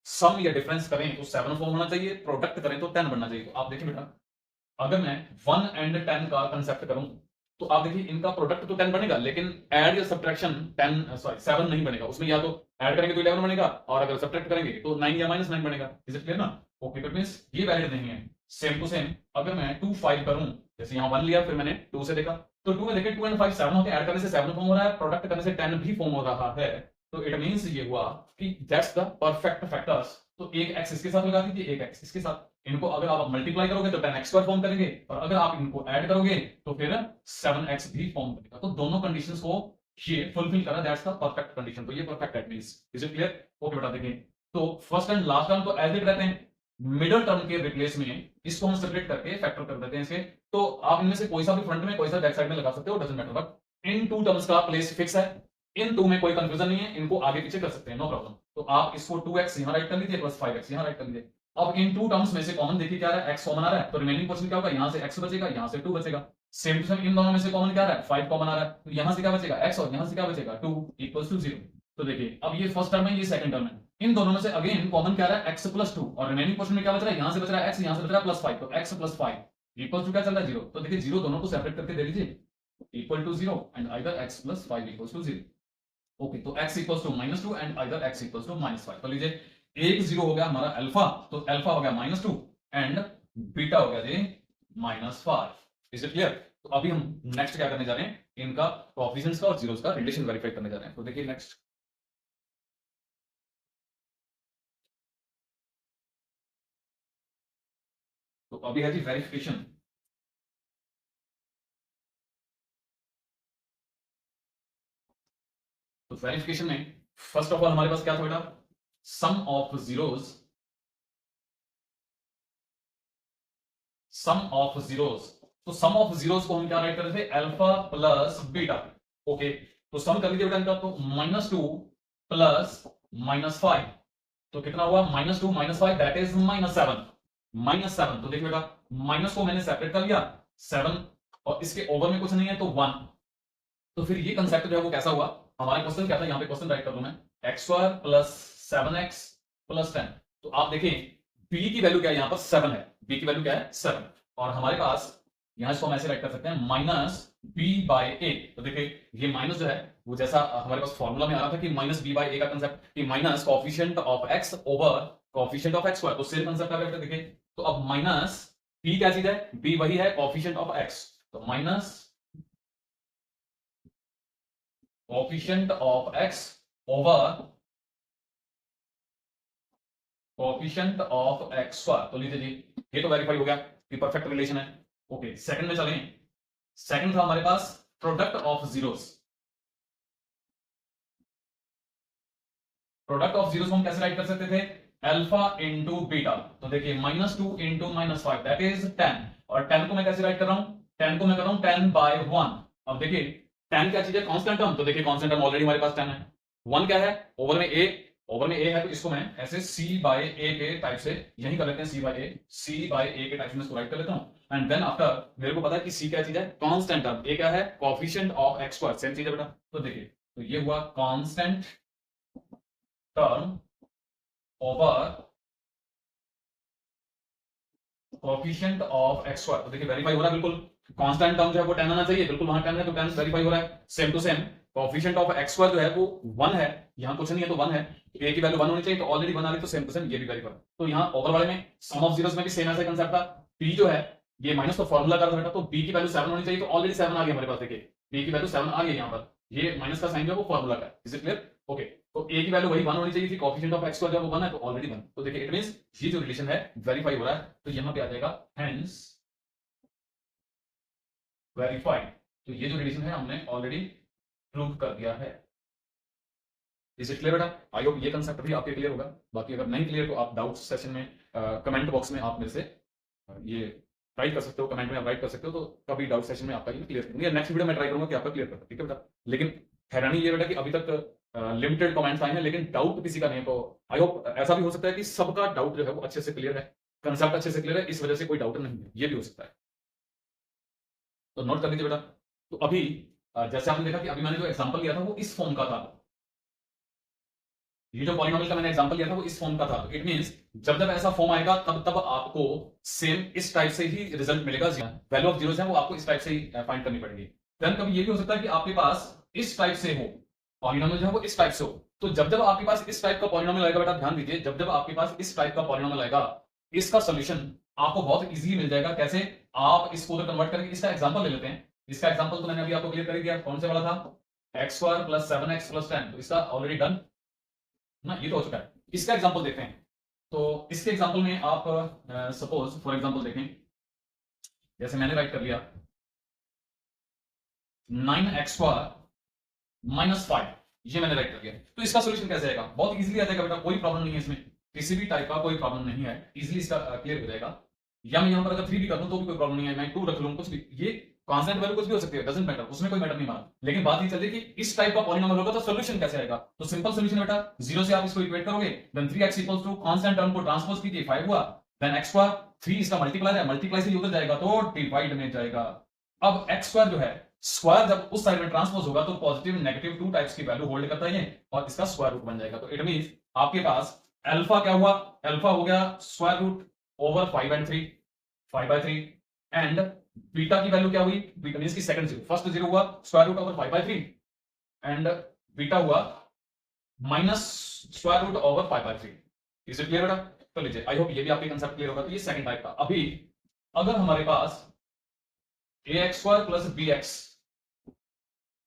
सम या डिफरेंस करें तो 7 फॉर्म होना चाहिए, प्रोडक्ट करें तो 10 बनना चाहिए। तो आप देखिए बेटा, अगर मैं 1 एंड 10 का कंसेप्ट करूं, तो आप देखिए इनका प्रोडक्ट तो 10 बनेगा, लेकिन ऐड या सब्ट्रैक्शन 7 नहीं बनेगा। उसमें या तो ऐड करेंगे तो 11 बनेगा, और अगर सब्ट्रैक्ट करेंगे तो 9 या -9 बनेगा। इज इट क्लियर ना? ओके, तो मींस ये वैलिड नहीं है। सेम टू सेम अगर मैं 2 5 करूं, जैसे यहां 1 लिया, फिर मैंने 2 से देखा, तो 2 में देखिए 2 एंड 5 7 होते हैं, ऐड करने से 7 फॉर्म हो रहा है, प्रोडक्ट करने से 10 भी फॉर्म हो रहा है। तो इट मींस ये हुआ कि दैट्स द परफेक्ट फैक्टर्स। तो एक x इसके साथ लगा दीजिए, एक x इसके साथ, इनको अगर आप मल्टीप्लाई करोगे तो 10x स्क्वायर फॉर्म करेंगे, और अगर आप इनको ऐड करोगे तो फिर 7x भी फॉर्म करेगा। तो दोनों कंडीशंस को ये फुलफिल करा, दैट्स द परफेक्ट कंडीशन। तो ये perfect eight means. Is it clear? Okay बेटा, देखिए तो फर्स्ट एंड लास्ट टर्म तो एज इट रहते हैं, मिडिल टर्म के रिप्लेस में इसको हम सेपरेट करके फैक्टर कर देते हैं इसके। तो आप इनमें से कोई सा भी फ्रंट में कोई सा बैक साइड में लगा सकते हो, doesn't matter, but in 2 terms का प्लेस फिक्स है, इन 2 में कोई कंफ्यूजन नहीं है, इनको आगे पीछे कर सकते हैं, नो प्रॉब्लम। तो आप इसको 2x यहां राइट कर लीजिए प्लस 5x यहां राइट कर लीजिए। अब इन 2 टर्म्स में से कॉमन देखिए क्या आ रहा है, x कॉमन आ रहा है, तो रिमेनिंग पोर्शन क्या होगा, यहां से x बचेगा, यहां से 2 बचेगा। सेम टू सेम इन दोनों में से कॉमन क्या आ रहा है, 5 कॉमन आ रहा है, तो यहां से क्या बचेगा x, और यहां से क्या बचेगा 2 इक्वल्स टू 0। तो देखिए अब ये फर्स्ट टर्म है, ये सेकंड टर्म है, इन दोनों में से अगेन कॉमन क्या आ रहा है, x प्लस 2, और रिमेनिंग पोर्शन में क्या बच रहा है, यहां से बच रहा है x, यहां से बच रहा है प्लस 5, तो x प्लस 5 इक्वल्स टू क्या चल रहा है 0। तो देखिए 0 दोनों को सेपरेट करके दे दीजिए, equal to 0 and either x plus 5 equals to 0। Okay, तो x equals to -2 and either x equals to -5। तो लीजिए एक 0 हो गया हमारा अल्फा, तो अल्फा हो गया -2 एंड बीटा हो गया जी -5। Is it clear? तो अभी हम नेक्स्ट क्या करने जा रहे हैं, इनका कोएफिशिएंट्स का और जीरोस का रिलेशन वेरीफाई करने जा रहे हैं। तो देखिए नेक्स्ट, तो अभी है जी वेरिफिकेशन। तो वेरिफिकेशन में फर्स्ट ऑफ ऑल हमारे पास क्या था बेटा, sum of zeros, sum of zeros. तो सम ऑफ जीरोस को हम क्या राइट कर रहे थे, अल्फा प्लस बीटा। ओके, तो सम कर लीजिए बेटा इनका, तो -2 प्लस -5, तो कितना हुआ, -2 -5 दैट इज -7। -7, तो देखिए बेटा माइनस को मैंने सेपरेट कर लिया 7, और इसके ओवर में कुछ नहीं है तो 1। तो फिर ये कंसेप्ट जो है वो कैसा हुआ, हमारा क्वेश्चन क्या था, यहां पे क्वेश्चन राइट कर दूं मैं, x² प्लस 7x प्लस 10। तो आप देखिए b की वैल्यू क्या है, यहां पर 7 है, b की वैल्यू क्या है 7, और हमारे पास यहां इसको हम ऐसे राइट कर सकते हैं -b/a। तो देखिए ये माइनस जो है वो जैसा हमारे पास फॉर्मूला में आ रहा था कि -b/a का कंसेप्ट, कि minus coefficient of x over coefficient of x², तो सेम कंसेप्ट आ गया। देखिए तो अब माइनस b क्या चीज है, b वही है कोएफिशिएंट ऑफ x, तो minus coefficient of x over coefficient of x²। तो लीजिए जी ये तो वेरीफाई हो गया कि परफेक्ट रिलेशन है। ओके, सेकंड में चलें। सेकंड था हमारे पास product of zeros. Product of zeros हम कैसे राइट कर सकते थे, अल्फा इंटू बीटा। तो देखिए -2 इंटू -5 दैट इज 10, और 10 को मैं कैसे राइट कर रहा हूं, 10 को मैं कर रहा हूं 10/1। अब देखिए 10 क्या चीज है, कांस्टेंट टर्म, तो देखिए कांस्टेंट टर्म ऑलरेडी हमारे पास 10 है, 1 क्या है ओवर में a, ओवर में ए है तो इसको मैं ऐसे सी बाय ए के टाइप से यही कर लेते हैं, सी बाय ए के टाइप से मैं इसको राइट कर लेता हूं। एंड देन आफ्टर मेरे को पता है कि सी क्या चीज है, कांस्टेंट टर्म। ए क्या है, coefficient of x square, same चीज है बेटा। तो देखिए, तो ये हुआ constant term over coefficient of x square. तो देखिए वेरीफाई हो रहा है, बिल्कुल कांस्टेंट टर्म जो है वो 10 आना चाहिए, बिल्कुल वहां 10 है तो 10 वेरीफाई हो रहा है। Same to same coefficient of x square जो है वो 1 है, यहां कुछ नहीं है तो 1 है, ए की वैल्यू 1 होनी चाहिए, तो ऑलरेडी 1 आ रही, तो सेम टू सेम ये भी वेरीफाई। तो यहां ओवर वाले में सम ऑफ जीरोस में भी सेम ऐसा कांसेप्ट था, पी जो है ये माइनस तो फार्मूला का था बेटा, तो बी की वैल्यू 7 होनी चाहिए, तो ऑलरेडी 7 आ गई हमारे पास। देखिए बी की वैल्यू 7 आ गई यहां पर, ये माइनस का साइन जो है वो फार्मूला का है। Is it clear? ओके, तो ए की वैल्यू वही 1 होनी चाहिए थी, कोएफिशिएंट ऑफ एक्स स्क्वायर जब वो 1 है तो ऑलरेडी 1। तो देखिए इट मींस ये जो रिलेशन है वेरीफाई हो रहा है, तो यहां पे आ जाएगा हेंस वेरीफाइड। तो ये जो रिलेशन है हमने ऑलरेडी प्रूव कर दिया है। इज इट क्लियर बेटा? आई होप ये कंसेप्ट भी आपके क्लियर होगा। बाकी अगर नहीं क्लियर तो आप डाउट सेशन में कमेंट बॉक्स में आप मेरे से ये राइट कर सकते हो, कमेंट में आप राइट कर सकते हो, तो कभी डाउट सेशन में आपका ये क्लियर करूंगा। नेक्स्ट वीडियो में ट्राई करूंगा कि आपका क्लियर कर, ठीक है बेटा? लेकिन हैरानी ये बेटा कि अभी तक लिमिटेड कमेंट्स आए हैं लेकिन डाउट किसी का नहीं है, तो आई होप ऐसा भी हो सकता है कि सबका डाउट जो है वो अच्छे से क्लियर है, कंसेप्ट अच्छे से क्लियर है, इस वजह से कोई डाउट नहीं है, ये भी हो सकता है। तो नोट कर लीजिए बेटा। तो अभी जैसे आपने देखा कि अभी मैंने जो एग्जांपल लिया था वो इस फॉर्म का था, ये जो पॉलिनोमियल का मैंने एग्जांपल लिया था वो इस फॉर्म का था। इट मींस जब जब ऐसा फॉर्म आएगा तब तब आपको सेम इस टाइप से ही रिजल्ट मिलेगा। वैल्यू ऑफ जीरोस है वो आपको इस टाइप से ही फाइंड करनी पड़ेगी। देन कभी ये भी हो सकता है कि आपके पास इस टाइप से हो पॉलिनोमियल जो है वो इस टाइप से हो, तो जब जब आपके पास इस टाइप का पॉलिनोमियल आएगा बेटा, ध्यान दीजिए, जब जब आपके पास इस टाइप का पॉलिनोमियल आएगा इसका सोल्यूशन आपको बहुत इजीली मिल जाएगा। कैसे? आप इसको उधर कन्वर्ट करके इसका एग्जांपल ले लेते हैं। इसका एग्जांपल तो मैंने अभी आपको क्लियर कर दिया, कौन से वाला था, x square plus 7x plus 10, तो इसका ऑलरेडी डन ना, ये तो हो चुका है। इसका एग्जांपल देखते हैं। तो इसके एग्जांपल में आप सपोज फॉर एग्जांपल देखें, जैसे मैंने राइट कर लिया 9x स्क्वायर माइनस 5, ये मैंने राइट कर दिया। तो इसका सोल्यूशन कैसे आएगा? बहुत इजीली आ जाएगा बेटा, कोई प्रॉब्लम नहीं है इसमें, किसी भी टाइप का कोई प्रॉब्लम नहीं है, इजीली इसका क्लियर हो जाएगा। या मैं यहां पर अगर 3 भी कर दूं तो भी कोई प्रॉब्लम नहीं है, मैं 2 रख लूं, कुछ भी, ये कांस्टेंट वैल्यू कुछ भी हो सकती है, डजंट मैटर, उसमें कोई मैटर नहीं माना। लेकिन बात ये चल रही है कि इस टाइप का पॉलिनोमियल होगा तो सोल्यूशन कैसे आएगा? तो सिंपल सोल्यूशन बेटा, 0 से आप इसको इक्वेट करोगे, then 3x equals to constant term को ट्रांसपोज कीजिए, 5 हुआ, देन x स्क्वायर 3 इसका मल्टीप्लाई है, मल्टीप्लाई से ये उधर जाएगा तो डिवाइड में जाएगा। अब x स्क्वायर जो है, स्क्वायर जब उस साइड में ट्रांसपोज होगा तो पॉजिटिव नेगेटिव 2 टाइप्स की वैल्यू होल्ड करता है ये, और इसका स्क्वायर रूट बन जाएगा। तो इट मींस आपके पास अल्फा क्या हुआ, अल्फा हो गया square root over 5 and 3, 5/3, and beta की वैल्यू क्या हुई, बीटा मींस की सेकंड जीरो, फर्स्ट जीरो हुआ square root over 5/3 and beta हुआ minus square root over 5/3। Is it clear बेटा? तो लीजिए, आई होप ये भी आपके कंसेप्ट क्लियर होगा। तो ये सेकंड टाइप का। अभी अगर हमारे पास ax स्क्वायर प्लस bx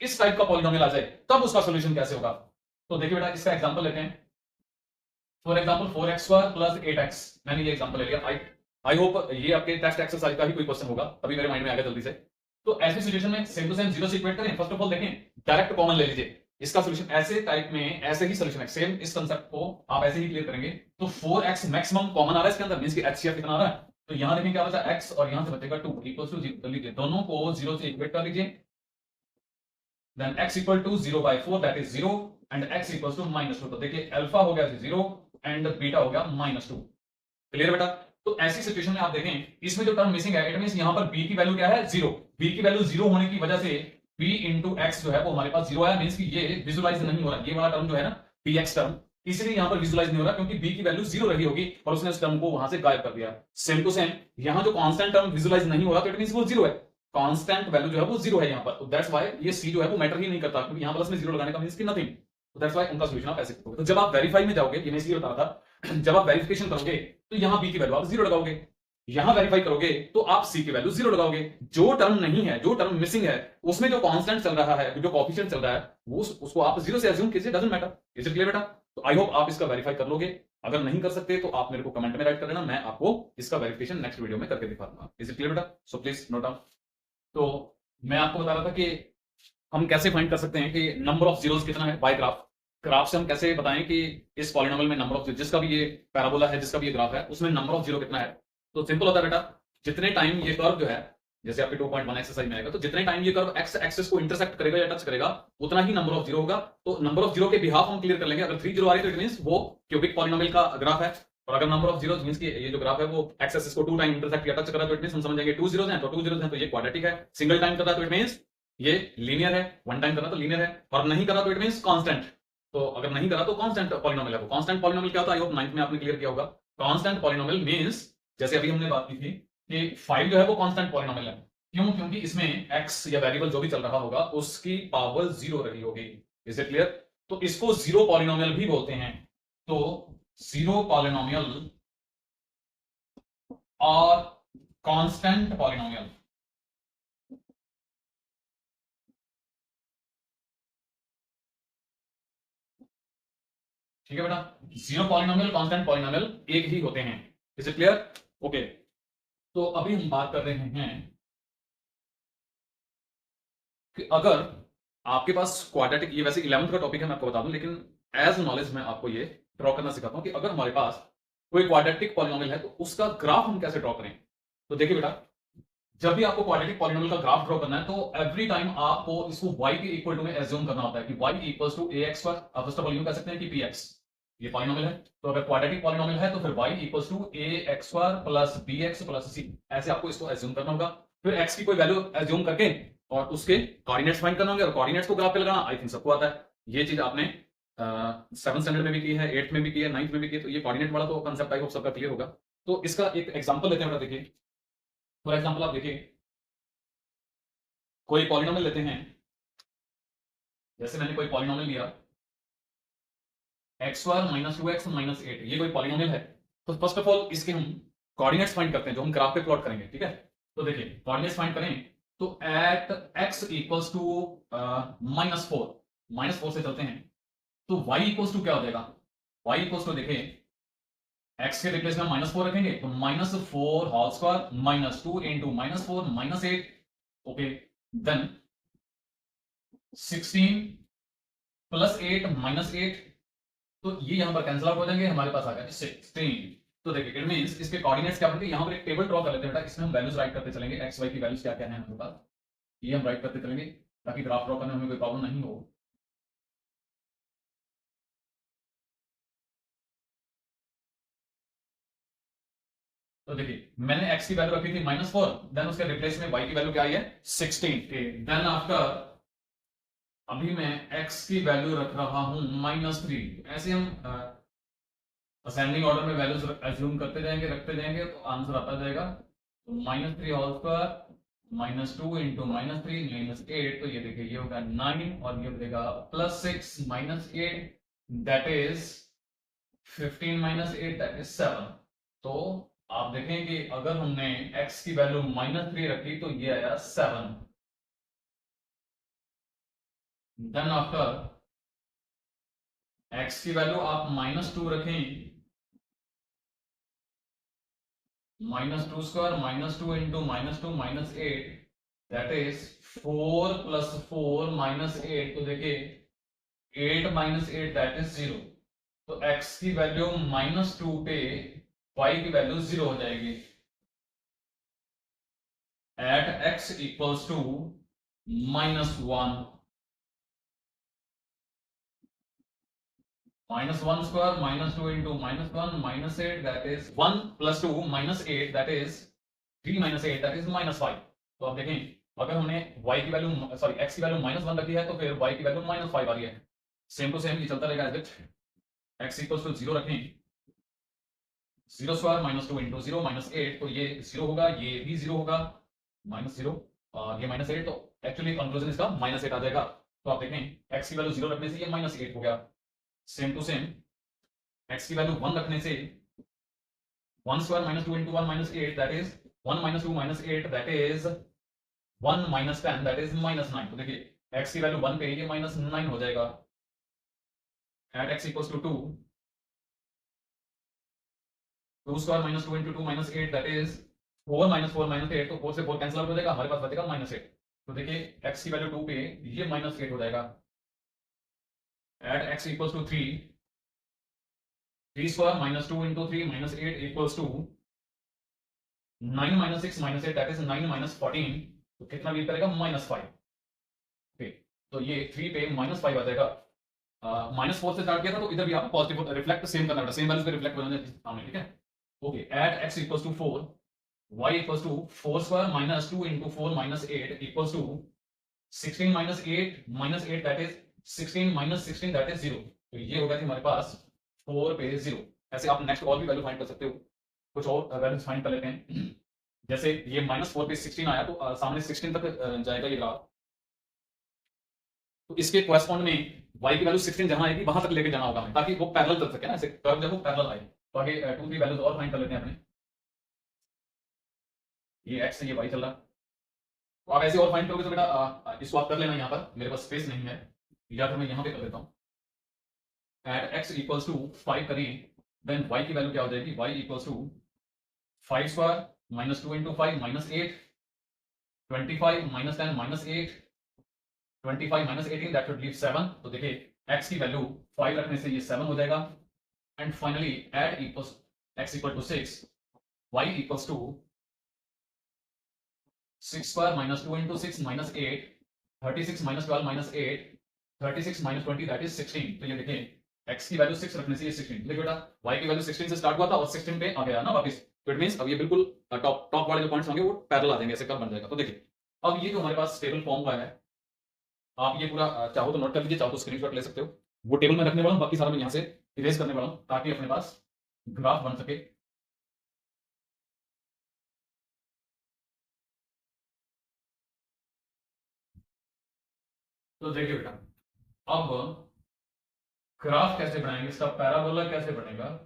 इस टाइप का पॉलिनोमियल आ जाए तब उसका सॉल्यूशन कैसे होगा? तो देखिए बेटा, इसका एग्जांपल लेते हैं। For example 4x square plus 8x, मैंने ये एग्जांपल ले लिया। आई होप ये आपके टेस्ट एक्सरसाइज का ही कोई क्वेश्चन होगा, तभी मेरे माइंड में आ गया जल्दी से। तो ऐसी सिचुएशन में सेम टू सेम 0 से इक्वेट करें। फर्स्ट ऑफ ऑल देखें, डायरेक्ट कॉमन ले लीजिए, इसका सॉल्यूशन ऐसे टाइप में ऐसे ही सॉल्यूशन है, सेम इस कांसेप्ट को आप ऐसे ही क्लियर करेंगे। तो 4x मैक्सिमम कॉमन आ रहा है इसके अंदर, मींस कि HCF कितना आ रहा है, तो यहां देखें क्या बचा x और यहां से बचेगा 2 इक्वल्स टू 0 कर लीजिए, दोनों को 0 से इक्वेट कर लीजिए। Then x equal to 0/4 that is 0 and x equals to -2। तो देखिए अल्फा हो गया 0 एंड बीटा हो गया -2। क्लियर बेटा? तो ऐसी सिचुएशन में आप देखें, इसमें जो टर्म मिसिंग है, इट मींस यहां पर b की वैल्यू क्या है, 0। b की वैल्यू 0 होने की वजह से b into x जो है वो हमारे पास 0 आया, मींस कि ये विजुलाइज नहीं हो रहा, ये वाला टर्म जो है ना px टर्म, इसलिए यहां पर विजुलाइज नहीं हो रहा क्योंकि b की वैल्यू 0 रही होगी और उसने उस टर्म को वहां से गायब कर दिया। सेम टू सेम यहां जो कांस्टेंट टर्म विजुलाइज नहीं हो रहा तो इट मींस वो 0 है, कांस्टेंट वैल्यू जो है वो 0 है यहां पर। तो दैट्स व्हाई ये c जो है वो मैटर ही नहीं करता, क्योंकि यहां प्लस में 0 लगाने का मींस कि नथिंग। तो दैट्स व्हाई उनका सॉल्यूशन आप ऐसे करोगे। तो जब आप वेरीफाई में जाओगे, ये मैं इसलिए बता रहा था, जब आप वेरिफिकेशन करोगे तो यहां b की वैल्यू आप 0 लगाओगे, यहां वेरीफाई करोगे तो आप c की वैल्यू 0 लगाओगे। जो टर्म नहीं है, जो टर्म मिसिंग है, उसमें जो कांस्टेंट चल रहा है, जो कोएफिशिएंट चल रहा है, वो उसको आप 0 से अज्यूम कीजिए, doesn't matter. Is it clear बेटा? तो आई होप आप इसका वेरीफाई कर लोगे। अगर नहीं कर सकते तो आप मेरे को कमेंट में राइट कर देना, मैं आपको इसका वेरिफिकेशन नेक्स्ट वीडियो में करके दिखा दूंगा। इज इट क्लियर बेटा? So please note down. तो मैं आपको बता रहा था कि हम कैसे फाइंड कर सकते हैं कि नंबर ऑफ जीरोस कितना है बाय ग्राफ। ग्राफ से हम कैसे बताएं कि इस पॉलिनोमियल में नंबर ऑफ, जिसका भी ये पैराबोला है, जिसका भी ये ग्राफ है, उसमें नंबर ऑफ जीरो कितना है। तो सिंपल होता है बेटा, जितने टाइम ये कर्व जो है जैसे आपके 2.1 एक्सरसाइज में आएगा, तो जितने टाइम ये कर्व एक्स एक्सिस को इंटरसेक्ट करेगा या टच करेगा उतना ही नंबर ऑफ जीरो होगा। तो नंबर ऑफ जीरो के बिहाफ हम क्लियर कर लेंगे। अगर 3 जीरो आ रही है तो इट मींस वो क्यूबिक पॉलिनोमियल का ग्राफ है, और अगर नंबर ऑफ जीरोस मींस कि ये जो ग्राफ है वो एक्स एक्सिस को 2 टाइम इंटरसेक्ट या टच कर रहा है तो इट मींस हम समझेंगे 2 जीरोस हैं, तो 2 जीरोस हैं तो ये क्वाड्रेटिक है। सिंगल टाइम कर रहा है तो इट मींस ये लीनियर है, वन टाइम कर रहा तो लीनियर है, और नहीं कर रहा तो इट मींस कांस्टेंट। तो अगर नहीं करा तो कांस्टेंट पॉलिनोमियल है। वो कांस्टेंट पॉलिनोमियल क्या होता है, आई होप 9th में आपने क्लियर किया होगा। कांस्टेंट पॉलिनोमियल मींस जैसे अभी हमने बात की थी कि 5 जो है वो कांस्टेंट पॉलिनोमियल है। क्यों? क्योंकि इसमें x या वेरिएबल जो भी चल रहा होगा उसकी पावर 0 रही होगी। Is it clear? तो इसको जीरो पॉलिनोमियल भी बोलते हैं। तो जीरो पॉलिनोमियल और कांस्टेंट पॉलिनोमियल, ठीक है बेटा, जीरो पॉलिनोमियल कांस्टेंट पॉलिनोमियल एक ही होते हैं। Is it clear? ओके, तो अभी हम बात कर रहे हैं कि अगर आपके पास क्वाड्रेटिक, ये वैसे 11th का टॉपिक है मैं आपको बता दूं, लेकिन एज नॉलेज मैं आपको ये ड्रॉ करना सिखाता हूं कि अगर हमारे पास कोई क्वाड्रेटिक पॉलिनोमियल है तो उसका ग्राफ हम कैसे ड्रॉ करें। तो देखिए बेटा, जब भी आपको क्वाड्रेटिक पॉलिनोमियल का ग्राफ ड्रॉ करना है तो एवरी टाइम आपको इसको y के इक्वल टू में एज्यूम करना होता है कि y इक्वल्स टू ax पर, आप फर्स्ट ऑफ ऑल यूं कह सकते हैं कि px ये पॉलिनोमियल है। तो अगर क्वाड्रेटिक पॉलिनोमियल है तो फिर y इक्वल्स टू ax पर प्लस bx प्लस c, ऐसे आपको इसको एज्यूम करना होगा। फिर x की कोई वैल्यू एज्यूम करके और उसके कोऑर्डिनेट्स फाइंड करना होंगे, और कोऑर्डिनेट्स को ग्राफ पे लगाना आई थिंक सबको आता है। ये चीज आपने 7th स्टैंडर्ड में भी की है, 8th में भी की है, 9th में भी की है, तो ये कोऑर्डिनेट वाला तो कांसेप्ट आई होप सबका क्लियर होगा। तो इसका एक एग्जांपल लेते हैं बेटा, देखिए फॉर एग्जांपल आप देखिए कोई पॉलिनोमियल लेते हैं, जैसे मैंने कोई पॉलिनोमियल लिया x square minus 2x minus 8, ये कोई पॉलिनोमियल है। तो फर्स्ट ऑफ ऑल इसके हम कोऑर्डिनेट्स फाइंड करते हैं जो हम ग्राफ पे प्लॉट करेंगे, ठीक है। तो देखिए कोऑर्डिनेट्स फाइंड करें तो एट x इक्वल्स टू -4 से चलते हैं तो y इक्वल्स टू क्या हो जाएगा, y इक्वल्स टू देखिए x के रिप्लेस में -4 रखेंगे तो -4 whole square minus 2 into -4 -8, okay, then 16 plus 8 -8, तो ये यहां पर कैंसिल आउट हो जाएंगे, हमारे पास आ गया 16। तो देखिए इट मींस इसके कोऑर्डिनेट्स क्या बनते हैं, यहां पर एक टेबल ड्रॉ कर लेते हैं बेटा, इसमें हम वैल्यूज राइट करते चलेंगे, एक्स वाई की वैल्यूज क्या क्या है हमारे पास, ये हम राइट करते चलेंगे ताकि ग्राफ ड्रॉ करने में हमें कोई प्रॉब्लम नहीं हो। तो देखिए मैंने x की वैल्यू रखी थी -4, देन उसके रिप्लेस में y की वैल्यू क्या आई है 16, देन आफ्टर अभी मैं x की वैल्यू रख रहा हूं -3। ऐसे हम असेंडिंग ऑर्डर में वैल्यूज एज्यूम करते जाएंगे, रखते जाएंगे, तो आंसर आता जाएगा। तो -3 होल स्क्वायर -2 इंटू -3 -8, तो ये देखिए ये होगा 9 और ये देगा +6 -8 दैट इज 15 -8 दैट इज 7। तो आप देखें कि अगर हमने x की वैल्यू -3 रखी तो ये आया 7, देन आफ्टर x की वैल्यू आप -2 रखें, -2 स्क्वायर -2 इंटू -2 -8 दैट इज 4 + 4 -8, तो देखिए 8 -8 दैट इज 0। तो x की वैल्यू -2 पे y की वैल्यू 0 हो जाएगी at x equals to -1, -1 square -2 into -1 -8 that is 1 + 2 -8 that is 3 -8 that is -5। तो आप देखें अगर हमने y की वैल्यू सॉरी x की वैल्यू -1 रखी है तो फिर y की वैल्यू -5 आ रही है। सेम टू सेम ये चलता रहेगा, as it x equals to 0 रखें, 0 स्क्वायर -2 इंटू 0 -8, तो ये 0 होगा, ये भी 0 होगा, -0 और ये -8, तो एक्चुअली कंक्लूजन इसका -8 आ जाएगा। तो आप देखें x की वैल्यू 0 रखने से ये -8 हो गया। सेम टू सेम x की वैल्यू 1 रखने से 1 square -2 into 1 -8 that is 1 -2 -8 that is 1 -10 that is -9। तो देखिए x की वैल्यू 1 पे ये -9 हो जाएगा at x equals to 2, 2 square -2 into 2 -8 that is 4 -4 -8, तो 4 से 4 कैंसिल आउट हो जाएगा, हमारे पास बचेगा -8। तो देखिए x की वैल्यू 2 पे ये -8 हो जाएगा at x equals to 3, 3 square -2 into 3 -8 equals to 9 minus 6 minus 8 that is 9 minus 14, तो कितना लीव करेगा -5। ओके, तो ये 3 पे -5 आ जाएगा। -4 से स्टार्ट किया था तो इधर भी आपको पॉजिटिव रिफ्लेक्ट सेम करना पड़ेगा, सेम वैल्यूज पे रिफ्लेक्ट करना है सामने, ठीक है। Okay, at x equals to 4, y equals to 4 square minus 2 into 4 minus 8 equals to 16 minus 8 that is 16 minus 16 that is 0। तो ये हो गया थी हमारे पास 4 पे 0। ऐसे आप नेक्स्ट और भी वैल्यू फाइंड कर सकते हो, कुछ और वैल्यूज फाइंड कर लेते हैं। जैसे ये -4 पे 16 आया तो सामने 16 तक जाएगा ये ग्राफ, तो इसके कॉरेस्पॉन्ड में y की वैल्यू 16 जहां आएगी वहां तक लेके जाना होगा हमें, ताकि वो पैरेलल चल सके ना, ऐसे कर्व जब वो पैरेलल आए। तो आगे 2-3 वैल्यूज और फाइंड कर लेते हैं अपने। ये x है, ये y चल रहा है, तो आप ऐसे और फाइंड करोगे तो बेटा इसको आप कर लेना, यहाँ पर मेरे पास स्पेस नहीं है, या तो मैं यहाँ पे कर देता हूँ। एट x इक्वल्स टू 5 करें, देन y की वैल्यू क्या हो जाएगी, y equals to 5 square minus 2 into 5 minus 8, 25 minus 10 minus 8, 25 minus 18 that should leave 7। तो देखिए x की वैल्यू 5 रखने से ये 7 हो जाएगा। And finally at equals x equal to 6, y equals to 6 square minus 2 into 6 minus 8, 36 minus 12 minus 8, 36 minus 20 that is 16। तो ये देखिए x की वैल्यू 6 रखने से ये 16, देखिए बेटा y की वैल्यू 16 से स्टार्ट हुआ था और 16 पे आ गया ना वापस, तो इट मींस अब ये बिल्कुल टॉप वाले जो पॉइंट्स होंगे वो पैरेलल आ जाएंगे, ऐसे कर्व बन जाएगा। तो देखिए अब ये जो हमारे पास टेबल फॉर्म हुआ है, आप ये पूरा चाहो तो नोट कर लीजिए, चाहो तो स्क्रीनशॉट ले सकते हो। वो टेबल में रखने वाला हूँ, बाकी सारा मैं यहाँ से इरेज करने वाला हूँ ताकि अपने पास ग्राफ बन सके। तो देखिए बेटा अब ग्राफ कैसे बनाएंगे, इसका पैराबोला कैसे बनेगा।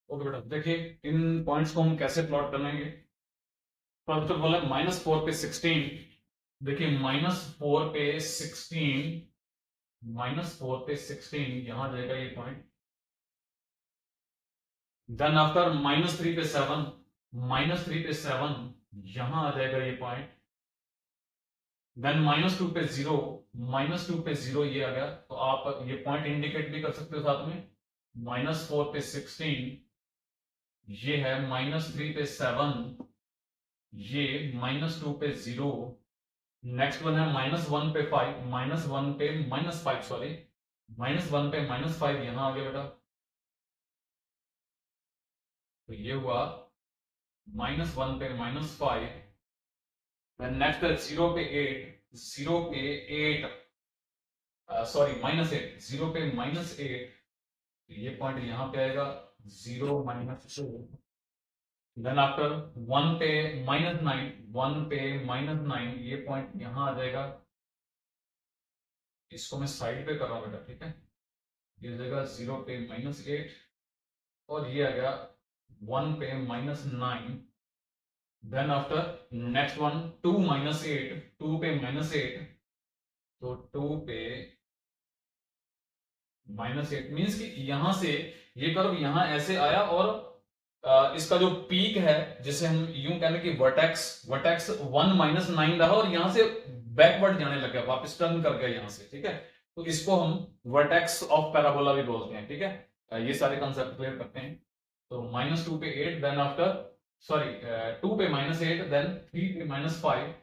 ओके बेटा देखिए इन पॉइंट्स को हम कैसे प्लॉट करेंगे। फर्स्ट ऑफ ऑल है -4 पे 16, देखिए -4 पे 16, -4 पे 16 यहां जाएगा ये पॉइंट। देन आफ्टर -3 पे 7, -3 पे 7 यहां आ जाएगा ये पॉइंट। देन -2 पे 0, -2 पे 0 ये आ गया, तो आप ये पॉइंट इंडिकेट भी कर सकते हो साथ में। -4 पे 16 ये है, -3 पे 7 ये, -2 पे 0। नेक्स्ट वन है -1 पे 5, -1 पे -5 सॉरी, -1 पे -5 यहां आ गया बेटा, तो ये हुआ -1 पे -5। नेक्स्ट है 0 पे 8, 0 पे 8 सॉरी -8, 0 पे -8, ये पॉइंट यहां पे आएगा 0 -2। देन आफ्टर 1 पे -9, 1 पे -9 ये पॉइंट यहां आ जाएगा, इसको मैं साइड पे कर रहा हूं बेटा, ठीक है। ये जगह 0 पे -8 और ये आ गया 1 पे -9। Then after next one 2 minus 8, 2 पे माइनस 8, तो 2 पे -8 मीन्स कि यहां से ये कर्व यहां ऐसे आया और इसका जो पीक है जिसे हम यूं कहने की वर्टेक्स वर्टेक्स 1 -9 रहा और यहां से बैकवर्ड जाने लग गया, वापस टर्न कर गया यहां से, ठीक है। तो इसको हम वर्टेक्स ऑफ पैराबोला भी बोलते हैं, ठीक है। ये सारे कंसेप्ट क्लियर करते हैं। तो -2 पे 8, देन आफ्टर सॉरी 2 पे -8, देन 3 पे -5,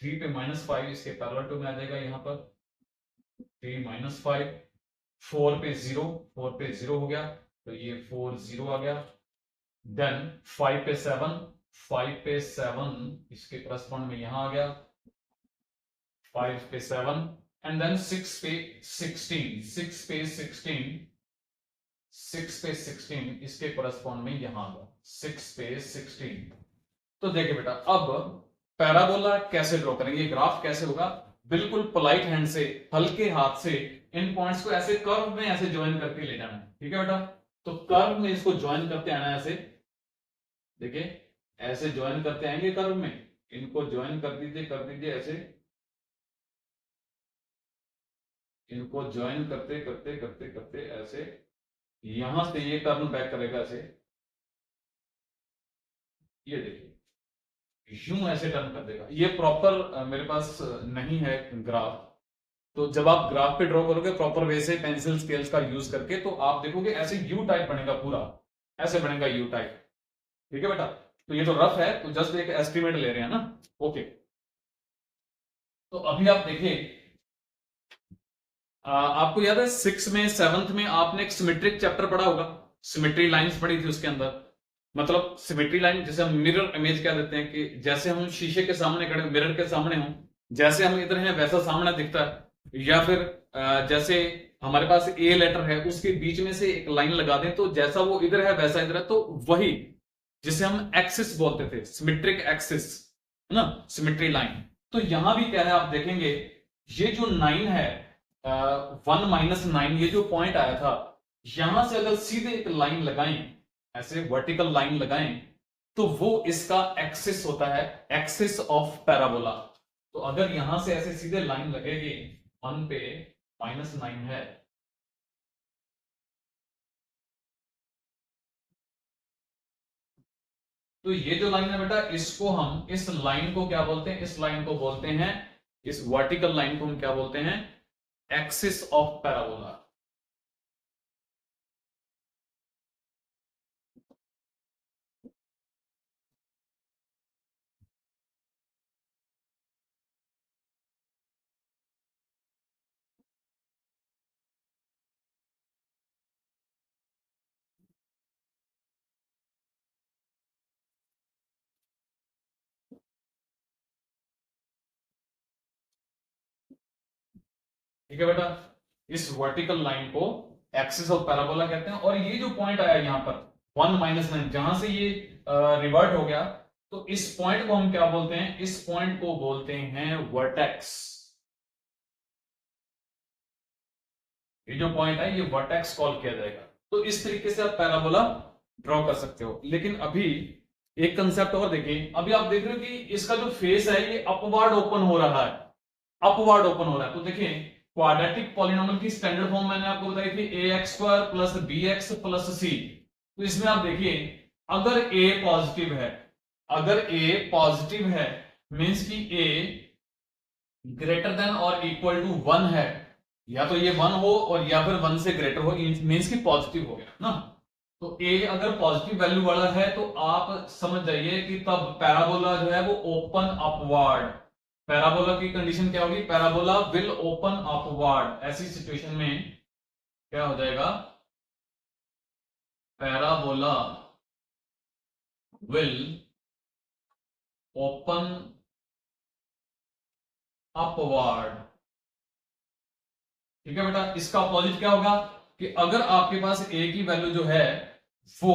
3 पे -5 इसके पैरेलल टू में आ जाएगा यहाँ पर 3 -5, 4 पे 0, 4 पे 0 हो गया, तो ये 4 0 आ गया। देन 5 पे 7, 5 पे 7 इसके करस्पॉन्ड में यहां आ गया 5 पे 7, एंड देन 6 पे 16, 6 पे 16, 6 पे 16 इसके करस्पॉन्ड में यहां आ गया 6 पे 16। तो देखिए बेटा, अब पैराबोला कैसे ड्रॉ करेंगे, ग्राफ कैसे होगा, बिल्कुल पोलाइट हैंड से, हल्के हाथ से इन पॉइंट्स को ऐसे कर्व में ऐसे ज्वाइन करके ले जाना है, ठीक है बेटा। तो कर्व में इसको ज्वाइन करते आना है ऐसे, देखिए ऐसे ज्वाइन करते आएंगे कर्व में, इनको ज्वाइन कर दीजिए ऐसे, इनको ज्वाइन करते करते करते करते ऐसे, यहां से ये टर्न बैक करेगा ऐसे, ये देखिए यूं ऐसे टर्न कर देगा। ये प्रॉपर मेरे पास नहीं है ग्राफ, तो जब आप ग्राफ पे ड्रॉ करोगे प्रॉपर वे से पेंसिल स्केल्स का यूज करके, तो आप देखोगे ऐसे यू टाइप बनेगा पूरा, ऐसे बनेगा यू टाइप, ठीक है बेटा। तो ये तो रफ है, तो जस्ट एक एस्टिमेट ले रहे हैं ना, ओके। तो अभी आप देखिए, आपको याद है 6 में 7th में आपने एक सिमेट्रिक चैप्टर पढ़ा होगा, सिमेट्री लाइंस पढ़ी थी उसके अंदर। मतलब सिमेट्री लाइन जिसे हम मिरर इमेज कह देते हैं, कि जैसे हम शीशे के सामने खड़े, मिरर के सामने हों, जैसे हम इधर हैं वैसा सामने दिखता है, या फिर जैसे हमारे पास ए लेटर है उसके बीच में से एक लाइन लगा दें, तो जैसा वो इधर है वैसा इधर है, तो वही जिसे हम एक्सिस बोलते थे, सिमेट्रिक एक्सिस, है ना, सिमेट्री लाइन। तो यहां भी क्या है आप देखेंगे, ये जो 9 है 1 -9, ये जो पॉइंट आया था, यहां से अगर सीधे एक लाइन लगाएं, ऐसे वर्टिकल लाइन लगाएं, तो वो इसका एक्सिस होता है, एक्सिस ऑफ पैराबोला। तो अगर यहां से ऐसे सीधे लाइन लगेगी 1 पे -9 है, तो ये जो लाइन है बेटा, इसको हम, इस लाइन को क्या बोलते हैं, इस लाइन को बोलते हैं, इस वर्टिकल लाइन को हम क्या बोलते हैं, एक्सिस ऑफ पैराबोला। ठीक है बेटा, इस वर्टिकल लाइन को एक्सिस ऑफ पैराबोला कहते हैं। और ये जो पॉइंट आया यहां पर 1 -9, जहां से ये रिवर्ट हो गया, तो इस पॉइंट को हम क्या बोलते हैं, इस पॉइंट को बोलते हैं वर्टेक्स। ये जो पॉइंट है ये वर्टेक्स कॉल किया जाएगा। तो इस तरीके से आप पैराबोला ड्रॉ कर सकते हो। लेकिन अभी एक कंसेप्ट और देखिए, अभी आप देख रहे हो कि इसका जो फेस है ये अपवर्ड ओपन हो रहा है, अपवर्ड ओपन हो रहा है। तो देखिए क्वाड्रेटिक पॉलिनोमियल की स्टैंडर्ड फॉर्म मैंने आपको बताई थी ax² plus bx plus c। तो इसमें आप देखिए, अगर a पॉजिटिव है, अगर a पॉजिटिव है मींस कि a ग्रेटर देन और इक्वल टू 1 है, या तो ये 1 हो और या फिर 1 से ग्रेटर हो, मींस कि पॉजिटिव हो गया ना। तो a अगर पॉजिटिव वैल्यू वाला है तो आप समझ जाइए कि तब पैराबोला जो है वो ओपन अपवर्ड, पैराबोला की कंडीशन क्या होगी, पैराबोला विल ओपन अपवर्ड। ऐसी सिचुएशन में क्या हो जाएगा, पैराबोला विल ओपन अपवर्ड। ठीक है बेटा, इसका अपोजिट क्या होगा, कि अगर आपके पास a की वैल्यू जो है वो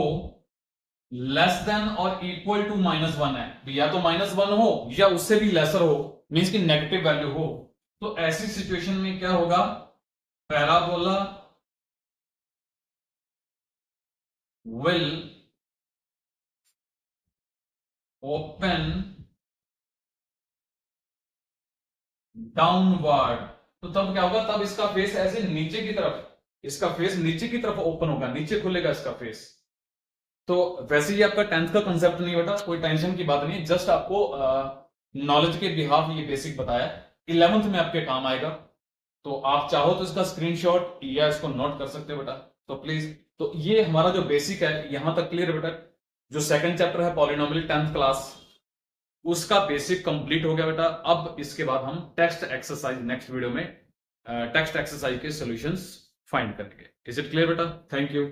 लेस देन और इक्वल टू -1 है, या तो -1 हो या उससे भी लेसर हो, मींस की नेगेटिव वैल्यू हो, तो ऐसी सिचुएशन में क्या होगा, पैराबोला विल ओपन डाउनवर्ड, तो तब क्या होगा, तब इसका फेस ऐसे नीचे की तरफ, इसका फेस नीचे की तरफ ओपन होगा, नीचे खुलेगा इसका फेस। तो वैसे ही आपका 10th का कंसेप्ट नहीं बेटा, कोई टेंशन की बात नहीं, जस्ट आपको नॉलेज के बिहाफ ये बेसिक बताया, 11th में आपके काम आएगा। तो आप चाहो तो इसका स्क्रीनशॉट या इसको नोट कर सकते हो बेटा, तो प्लीज। तो ये हमारा जो बेसिक है यहां तक क्लियर बेटा। जो सेकंड चैप्टर है पॉलिनोमियल 10th क्लास, उसका बेसिक कंप्लीट हो गया बेटा। अब इसके बाद हम टेक्स्ट एक्सरसाइज नेक्स्ट वीडियो में टेक्स्ट एक्सरसाइज के सॉल्यूशंस फाइंड करेंगे। इज इट क्लियर बेटा? Thank you.